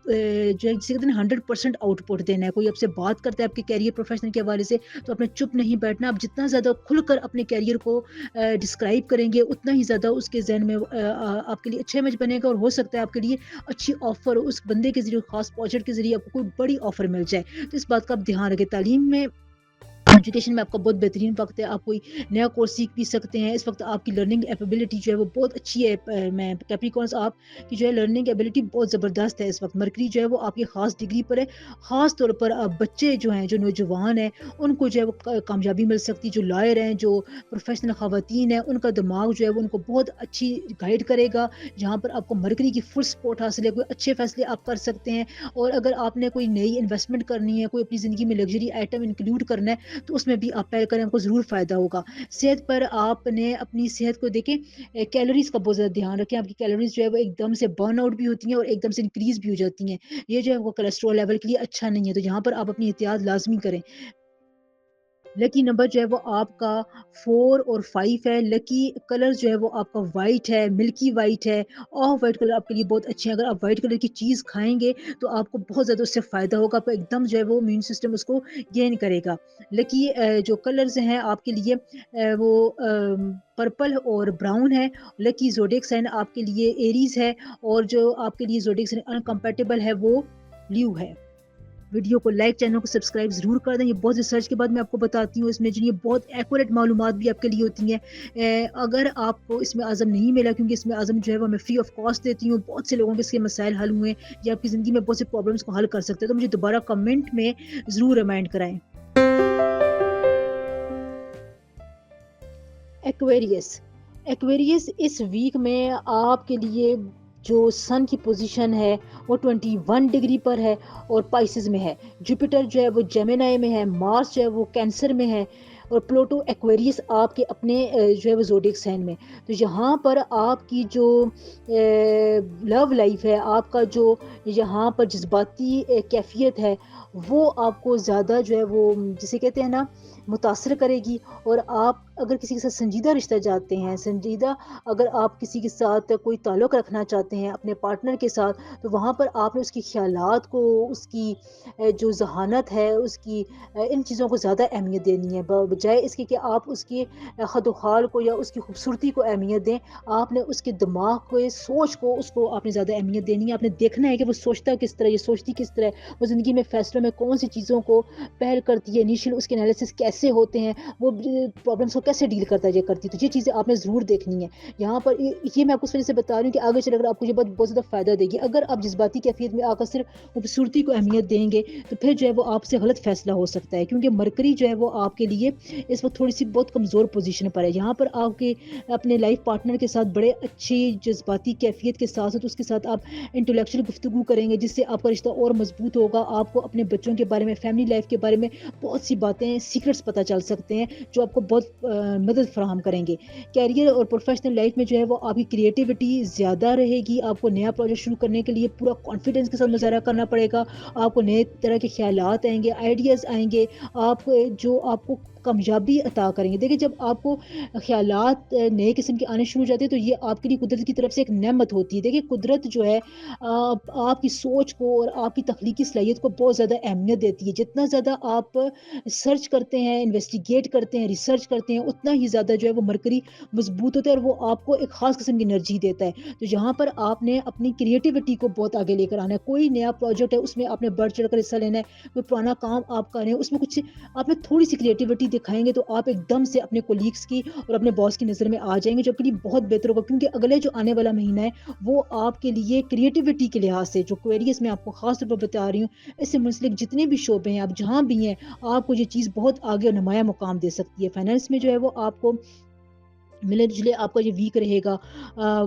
جو ہے جسے کہتے ہیں 100% آؤٹ پٹ دینا ہے. کوئی آپ سے بات کرتا ہے آپ کے کیریئر پروفیشنل کے حوالے سے تو آپ نے چپ نہیں بیٹھنا. آپ جتنا زیادہ کھل کر اپنے کیریئر کو ڈسکرائب کریں گے اتنا ہی زیادہ اس کے ذہن میں آپ کے لیے اچھا امیج بنے گا اور ہو سکتا ہے آپ کے لیے اچھی آفر اس بندے کے ذریعے، خاص پروجیکٹ کے ذریعے آپ کو کوئی بڑی آفر مل جائے. تو اس بات کا آپ دھیان رکھیں. تعلیم میں، ایجوکیشن میں آپ کا بہت بہترین وقت ہے. آپ کوئی نیا کورس سیکھ بھی سکتے ہیں. اس وقت آپ کی لرننگ ایبیلٹی جو ہے وہ بہت اچھی ہے. میں کیپریکارنز آپ کی جو ہے لرننگ ایبیلٹی بہت زبردست ہے. اس وقت مرکری جو ہے وہ آپ کی خاص ڈگری پر ہے. خاص طور پر بچے جو ہیں، جو نوجوان ہیں، ان کو جو ہے وہ کامیابی مل سکتی. جو لائر ہیں، جو پروفیشنل خواتین ہیں، ان کا دماغ جو ہے وہ ان کو بہت اچھی گائیڈ کرے گا. جہاں پر آپ کو مرکری کی فل سپورٹ حاصل ہے. کوئی اچھے فیصلے آپ کر سکتے ہیں. اور اگر آپ نے کوئی نئی انویسٹمنٹ کرنی ہے، کوئی اپنی زندگی میں لگژری آئٹم انکلوڈ کرنا ہے تو اس میں بھی آپ پہل کریں، آپ کو ضرور فائدہ ہوگا. صحت پر آپ نے اپنی صحت کو دیکھیں، کیلوریز کا بہت زیادہ دھیان رکھیں. آپ کی کیلوریز جو ہے وہ ایک دم سے برن آؤٹ بھی ہوتی ہیں اور ایک دم سے انکریز بھی ہو جاتی ہیں. یہ جو ہے وہ کولیسٹرول لیول کے لیے اچھا نہیں ہے. تو یہاں پر آپ اپنی احتیاط لازمی کریں. لکی نمبر جو ہے وہ آپ کا 4 اور 5 ہے. لکی کلر جو ہے وہ آپ کا وائٹ ہے, ملکی وائٹ ہے. آف وائٹ کلر آپ کے لیے بہت اچھے ہیں. اگر آپ وائٹ کلر کی چیز کھائیں گے تو آپ کو بہت زیادہ اس سے فائدہ ہوگا. آپ کو ایک دم جو ہے وہ امیون سسٹم اس کو گین کرے گا. لکی جو کلرز ہیں آپ کے لیے وہ پرپل اور براؤن ہے. لکی زوڈیک سائن آپ کے لیے ایریز ہے, اور جو آپ کے لیے زوڈیک سائن انکمپیٹیبل ہے وہ لیو ہے. ویڈیو کو لائک, چینل کو سبسکرائب ضرور کر دیں. یہ بہت ریسرچ کے بعد میں آپ کو بتاتی ہوں, اس میں جو یہ بہت ایکوریٹ معلومات بھی آپ کے لیے ہوتی ہیں. اگر آپ کو اس میں عزم نہیں ملا, کیونکہ اس میں عزم جو ہے وہ میں فری آف کاسٹ دیتی ہوں, بہت سے لوگوں کے اس کے مسائل حل ہوئے ہیں, یا آپ کی زندگی میں بہت سے پرابلمس کو حل کر سکتے ہیں, تو مجھے دوبارہ کمنٹ میں ضرور ریمائنڈ کرائیں. ایکویریس اس ویک میں آپ کے لیے جو سن کی پوزیشن ہے وہ 21 ڈگری پر ہے اور پائسز میں ہے. جوپیٹر جو ہے وہ جیمینائی میں ہے, مارس جو ہے وہ کینسر میں ہے, اور پلوٹو ایکویریس آپ کے اپنے جو ہے وہ زوڈیک سائن میں. تو یہاں پر آپ کی جو لو لائف ہے, آپ کا جو یہاں پر جذباتی کیفیت ہے, وہ آپ کو زیادہ جو ہے وہ جسے کہتے ہیں نا متاثر کرے گی. اور آپ اگر کسی کے ساتھ سنجیدہ رشتہ چاہتے ہیں, اگر آپ کسی کے ساتھ کوئی تعلق رکھنا چاہتے ہیں اپنے پارٹنر کے ساتھ, تو وہاں پر آپ نے اس کے خیالات کو, اس کی جو ذہانت ہے, اس کی ان چیزوں کو زیادہ اہمیت دینی ہے, بجائے اس کے کہ آپ اس کی خد و خال کو یا اس کی خوبصورتی کو اہمیت دیں. آپ نے اس کے دماغ کو, سوچ کو, اس کو آپ نے زیادہ اہمیت دینی ہے. آپ نے دیکھنا ہے کہ وہ سوچتا کس طرح, یہ سوچتی کس طرح, وہ زندگی میں فیصلوں میں کون سی چیزوں کو پہل کرتی ہے, انیشیل اس کے انالیسس کیسے ہوتے ہیں, وہ پرابلمس کو کیسے ڈیل کرتا ہے, یہ کرتی. تو یہ چیزیں آپ نے ضرور دیکھنی ہے یہاں پر. یہ میں آپ کو اس وجہ سے بتا رہی ہوں کہ آگے چل کر آپ کو یہ بہت زیادہ فائدہ دے گی. اگر آپ جذباتی کیفیت میں آ کر صرف خوبصورتی کو اہمیت دیں گے تو پھر جو ہے وہ آپ سے غلط فیصلہ ہو سکتا ہے, کیونکہ مرکری جو ہے وہ آپ کے لیے اس وقت تھوڑی سی بہت کمزور پوزیشن پر ہے. یہاں پر آپ کے اپنے لائف پارٹنر کے ساتھ بڑے اچھی جذباتی کیفیت کے ساتھ اس کے ساتھ آپ انٹلیکچوئل گفتگو کریں گے, جس سے آپ کا رشتہ اور مضبوط ہوگا. آپ کو اپنے بچوں کے بارے میں, فیملی لائف کے بارے میں بہت سی باتیں, سیکرٹس پتہ چل سکتے ہیں جو آپ کو بہت مدد فراہم کریں گے. کیریئر اور پروفیشنل لائف میں جو ہے وہ آپ کی کریٹیوٹی زیادہ رہے گی. آپ کو نیا پروجیکٹ شروع کرنے کے لیے پورا کانفیڈنس کے ساتھ مظاہرہ کرنا پڑے گا. آپ کو نئے طرح کے خیالات آئیں گے, آئیڈیاز آئیں گے, آپ کو کامیابی عطا کریں گے. دیکھیں, جب آپ کو خیالات نئے قسم کے آنے شروع ہو جاتے ہیں تو یہ آپ کے لیے قدرت کی طرف سے ایک نعمت ہوتی ہے. دیکھیں, قدرت جو ہے آپ کی سوچ کو اور آپ کی تخلیقی صلاحیت کو بہت زیادہ اہمیت دیتی ہے. جتنا زیادہ آپ سرچ کرتے ہیں, انویسٹیگیٹ کرتے ہیں, ریسرچ کرتے ہیں, اتنا ہی زیادہ جو ہے وہ مرکری مضبوط ہوتا ہے, اور وہ آپ کو ایک خاص قسم کی انرجی دیتا ہے. تو یہاں پر آپ نے اپنی کریٹیوٹی کو بہت آگے لے کر آنا ہے. کوئی نیا پروجیکٹ ہے, اس میں آپ نے بڑھ چڑھ کر حصہ لینا ہے. کوئی پرانا کام آپ کر رہے ہیں, اس میں کچھ آپ نے تھوڑی سی کریٹیوٹی دکھائیں گے تو آپ ایک دم سے اپنے کولیگس کی اور اپنے باس کی نظر میں آ جائیں گے, جو آپ کے لیے بہت بہتر ہوگا. کیونکہ اگلے جو آنے والا مہینہ ہے وہ آپ کے لیے کریٹیوٹی کے لحاظ سے, جو کوئریز میں آپ کو خاص طور پر بتا رہی ہوں, اس سے منسلک جتنے بھی شعبے ہیں, آپ جہاں بھی ہیں, آپ کو یہ چیز بہت آگے اور نمایاں مقام دے سکتی ہے. فائنانس میں جو ہے وہ آپ کو ملے جلے آپ کا یہ ویک رہے گا.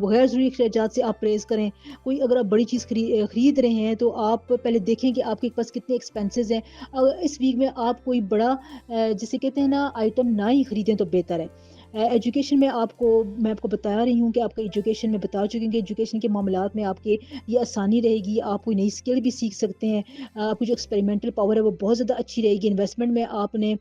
غیر ضروری اخراجات سے آپ پرہیز کریں. کوئی اگر آپ بڑی چیز خرید رہے ہیں تو آپ پہلے دیکھیں کہ آپ کے پاس کتنے ایکسپینسز ہیں. اس ویک میں آپ کوئی بڑا جسے کہتے ہیں نا آئٹم نہ ہی خریدیں تو بہتر ہے. ایجوکیشن میں میں آپ کو بتا رہی ہوں کہ آپ کا ایجوکیشن میں بتا چکی ہوں کہ ایجوکیشن کے معاملات میں آپ کے یہ آسانی رہے گی. آپ کوئی نئی اسکل بھی سیکھ سکتے ہیں. آپ کی جو ایکسپیریمنٹل پاور ہے وہ بہت زیادہ اچھی رہے گی. انویسٹمنٹ میں آپ نے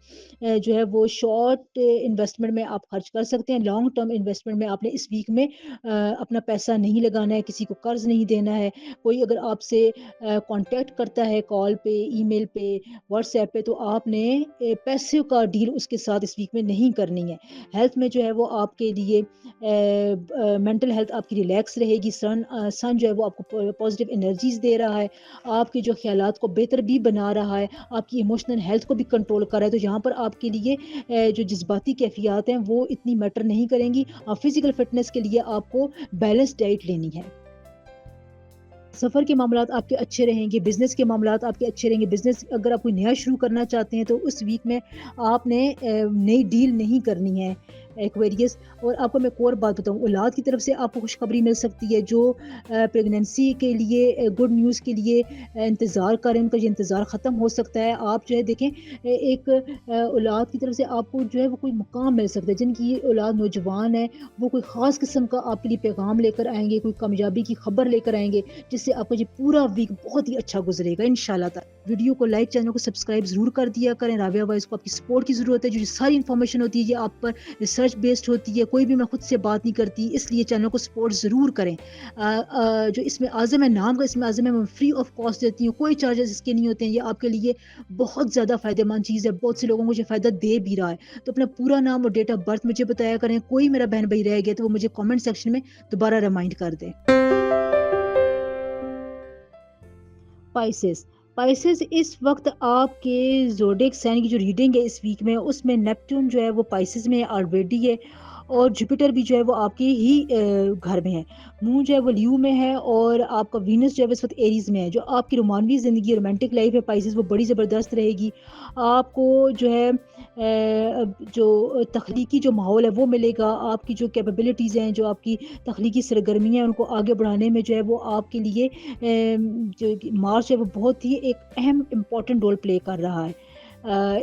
جو ہے وہ شارٹ انویسٹمنٹ میں آپ خرچ کر سکتے ہیں. لانگ ٹرم انویسٹمنٹ میں آپ نے اس ویک میں اپنا پیسہ نہیں لگانا ہے, کسی کو قرض نہیں دینا ہے. کوئی اگر آپ سے کانٹیکٹ کرتا ہے کال پہ, ای میل پہ, واٹس ایپ پہ, تو آپ نے پیسے کا ڈیل اس کے ساتھ اس ویک میں نہیں کرنی ہے. ہیلتھ میں جو ہے وہ آپ کے لیے مینٹل ہیلتھ آپ کی ریلیکس رہے گی. سن جو ہے وہ آپ کو پازیٹیو انرجیز دے رہا ہے, آپ کے جو خیالات کو بہتر بھی بنا رہا ہے, آپ کی ایموشنل ہیلتھ کو بھی کنٹرول کر رہا ہے. تو یہاں پر آپ کے لیے جو جذباتی کیفیات ہیں وہ اتنی میٹر نہیں کریں گی. فزیکل فٹنس کے لیے آپ کو بیلنس ڈائٹ لینی ہے. سفر کے معاملات آپ کے اچھے رہیں گے. بزنس کے معاملات آپ کے اچھے رہیں گے. بزنس اگر آپ کوئی نیا شروع کرنا چاہتے ہیں تو اس ویک میں آپ نے نئی ڈیل نہیں کرنی ہے. ایکویریس. اور آپ کو میں ایک اور بات بتاؤں, اولاد کی طرف سے آپ کو خوشخبری مل سکتی ہے. جو پریگنینسی کے لیے گڈ نیوز کے لیے انتظار کریں, ان کا یہ انتظار ختم ہو سکتا ہے. آپ جو ہے دیکھیں ایک اولاد کی طرف سے آپ کو جو ہے وہ کوئی مقام مل سکتا ہے. جن کی اولاد نوجوان ہے وہ کوئی خاص قسم کا آپ کے لیے پیغام لے کر آئیں گے, کوئی کامیابی کی خبر لے کر آئیں گے, جس سے آپ کا یہ پورا ویک بہت ہی اچھا گزرے گا انشاءاللہ تعالی. ویڈیو کو لائک, چینل کو سبسکرائب ضرور کر دیا کریں. رابعہ وائس کو آپ کی سپورٹ کی ضرورت ہے. جو ساری انفارمیشن ہوتی ہے یہ آپ پر ریسرچ بیسڈ ہوتی ہے, کوئی بھی میں خود سے بات نہیں کرتی, اس لیے چینل کو سپورٹ ضرور کریں. جو اسم اعظم ہے, نام کا اسم اعظم ہے, میں فری آف کاسٹ دیتی ہوں, کوئی چارجز اس کے نہیں ہوتے ہیں. یہ آپ کے لیے بہت زیادہ فائدہ مند چیز ہے, بہت سے لوگوں کو یہ فائدہ دے بھی رہا ہے. تو اپنا پورا نام اور ڈیٹ آف برتھ مجھے بتایا کریں. کوئی میرا بہن بھائی رہ گیا تو وہ مجھے کامنٹ سیکشن میں دوبارہ ریمائنڈ کر دیں. پائسز اس وقت آپ کے زوڈیک سائن کی جو ریڈنگ ہے اس ویک میں, اس میں نیپٹون جو ہے وہ پائسز میں آلریڈی ہے, اور جوپیٹر بھی جو ہے وہ آپ کے ہی گھر میں ہے. مون جو ہے وہ لیو میں ہے, اور آپ کا وینس جو ہے اس وقت ایریز میں ہے. جو آپ کی رومانوی زندگی, رومانٹک لائف ہے پائسز, وہ بڑی زبردست رہے گی. آپ کو جو ہے جو تخلیقی جو ماحول ہے وہ ملے گا. آپ کی جو کیپیبلٹیز ہیں, جو آپ کی تخلیقی سرگرمیاں ہیں, ان کو آگے بڑھانے میں جو ہے وہ آپ کے لیے جو مارچ ہے وہ بہت ہی ایک اہم امپورٹنٹ رول پلے کر رہا ہے.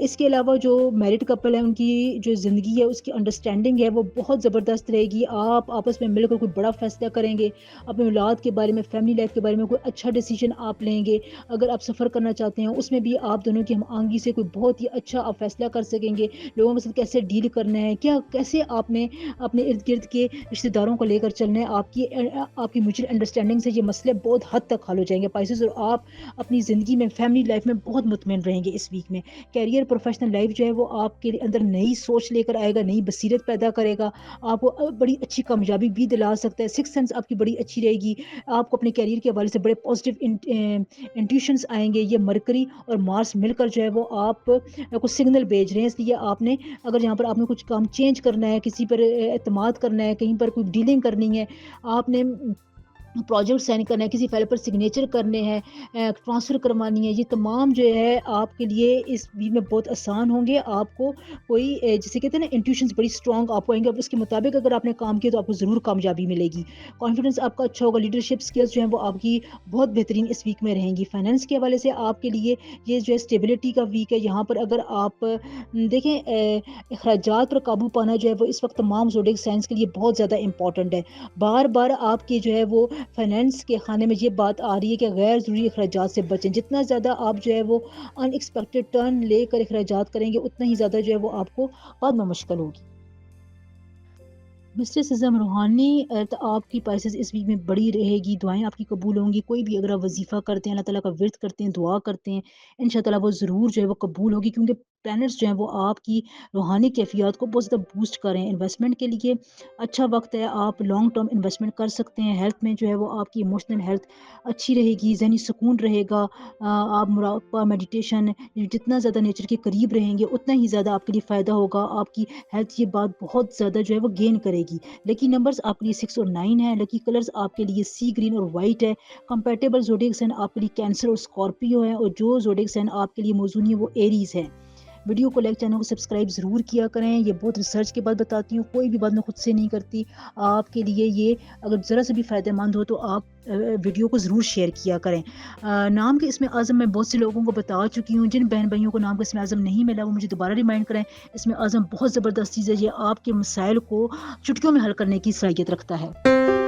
اس کے علاوہ جو میرڈ کپل ہیں ان کی جو زندگی ہے اس کی انڈرسٹینڈنگ ہے وہ بہت زبردست رہے گی. آپ آپس میں مل کر کوئی بڑا فیصلہ کریں گے, اپنے اولاد کے بارے میں, فیملی لائف کے بارے میں کوئی اچھا ڈیسیجن آپ لیں گے. اگر آپ سفر کرنا چاہتے ہیں اس میں بھی آپ دونوں کی ہم آہنگی سے کوئی بہت ہی اچھا آپ فیصلہ کر سکیں گے. لوگوں کے ساتھ کیسے ڈیل کرنا ہے, کیسے آپ نے اپنے ارد گرد کے رشتے داروں کو لے کر چلنا ہے. آپ کی میوچل انڈرسٹینڈنگ سے یہ مسئلے بہت حد تک حل ہو جائیں گے پائسز, اور آپ اپنی زندگی میں, فیملی لائف میں بہت مطمئن رہیں گے اس ویک میں. کیریئر, پروفیشنل لائف جو ہے وہ آپ کے اندر نئی سوچ لے کر آئے گا, نئی بصیرت پیدا کرے گا, آپ کو بڑی اچھی کامیابی بھی دلا سکتا ہے. سکس سینس آپ کی بڑی اچھی رہے گی. آپ کو اپنے کیریئر کے حوالے سے بڑے پازیٹیو انٹیوشنز آئیں گے. یہ مرکری اور مارس مل کر جو ہے وہ آپ کو سگنل بھیج رہے ہیں. اس لیے آپ نے اگر یہاں پر آپ نے کچھ کام چینج کرنا ہے, کسی پر اعتماد کرنا ہے, کہیں پر کوئی ڈیلنگ کرنی ہے, آپ نے پروجیکٹ سائن کرنا ہے, کسی فائل پر سگنیچر کرنے ہیں, ٹرانسفر کروانی ہے, یہ تمام جو ہے آپ کے لیے اس ویک میں بہت آسان ہوں گے. آپ کو کوئی جسے کہتے ہیں نا انٹیوشنز بڑی اسٹرانگ آپ کو آئیں گے, اب اس کے مطابق اگر آپ نے کام کیا تو آپ کو ضرور کامیابی ملے گی. کانفیڈنس آپ کا اچھا ہوگا. لیڈرشپ اسکلس جو ہیں وہ آپ کی بہت بہترین اس ویک میں رہیں گی. فائنینس کے حوالے سے آپ کے لیے یہ جو ہے اسٹیبلٹی کا ویک ہے. یہاں پر اگر آپ دیکھیں اخراجات پر قابو پانا جو ہے وہ اس وقت تمام زوڈیک سائنس کے لیے بہت زیادہ امپورٹنٹ ہے. بار بار آپ کی جو ہے وہ فائنینس کے خانے میں یہ بات آ رہی ہے کہ غیر ضروری اخراجات سے بچیں. جتنا زیادہ آپ جو ہے وہ ان ایکسپیکٹڈ ٹرن لے کر اخراجات کریں گے, اتنا ہی زیادہ جو ہے وہ آپ کو بعد میں مشکل ہوگی. مسٹر سزم روحانی آپ کی پائسز اس ویک میں بڑی رہے گی. دعائیں آپ کی قبول ہوں گی. کوئی بھی اگر آپ وظیفہ کرتے ہیں, اللہ تعالیٰ کا ورد کرتے ہیں, دعا کرتے ہیں, انشاء اللہ وہ ضرور جو ہے وہ قبول ہوگی, کیونکہ پلانٹس جو ہیں وہ آپ کی روحانی کیفیات کو بہت زیادہ بوسٹ کریں. انویسٹمنٹ کے لیے اچھا وقت ہے, آپ لانگ ٹرم انویسٹمنٹ کر سکتے ہیں. ہیلتھ میں جو ہے وہ آپ کی ایموشنل ہیلتھ اچھی رہے گی, ذہنی سکون رہے گا. آپ مراقبہ, میڈیٹیشن, جتنا زیادہ نیچر کے قریب رہیں گے اتنا ہی زیادہ آپ کے لیے فائدہ ہوگا. آپ کی ہیلتھ یہ بات بہت زیادہ جو ہے وہ گین کرے گی. لکی نمبرز آپ کے لیے 6 اور 9 ہے. لکی کلرز آپ کے لیے سی گرین اور وائٹ ہے. کمپیٹیبل زوڈیک سائن آپ کے لیے کینسر اور اسکارپیو ہے, اور جو زوڈیک سائن آپ کے لیے موزوں ہے وہ ایریز ہے. ویڈیو کو لائک, چینل کو سبسکرائب ضرور کیا کریں. یہ بہت ریسرچ کے بعد بتاتی ہوں, کوئی بھی بات میں خود سے نہیں کرتی. آپ کے لیے یہ اگر ذرا سے بھی فائدہ مند ہو تو آپ ویڈیو کو ضرور شیئر کیا کریں. نام کے اسم اعظم میں بہت سے لوگوں کو بتا چکی ہوں. جن بہن بھائیوں کو نام کا اسم اعظم نہیں ملا وہ مجھے دوبارہ ریمائنڈ کریں. اسم اعظم بہت زبردست چیز ہے, یہ آپ کے مسائل کو چٹکیوں میں حل کرنے کی صلاحیت رکھتا ہے.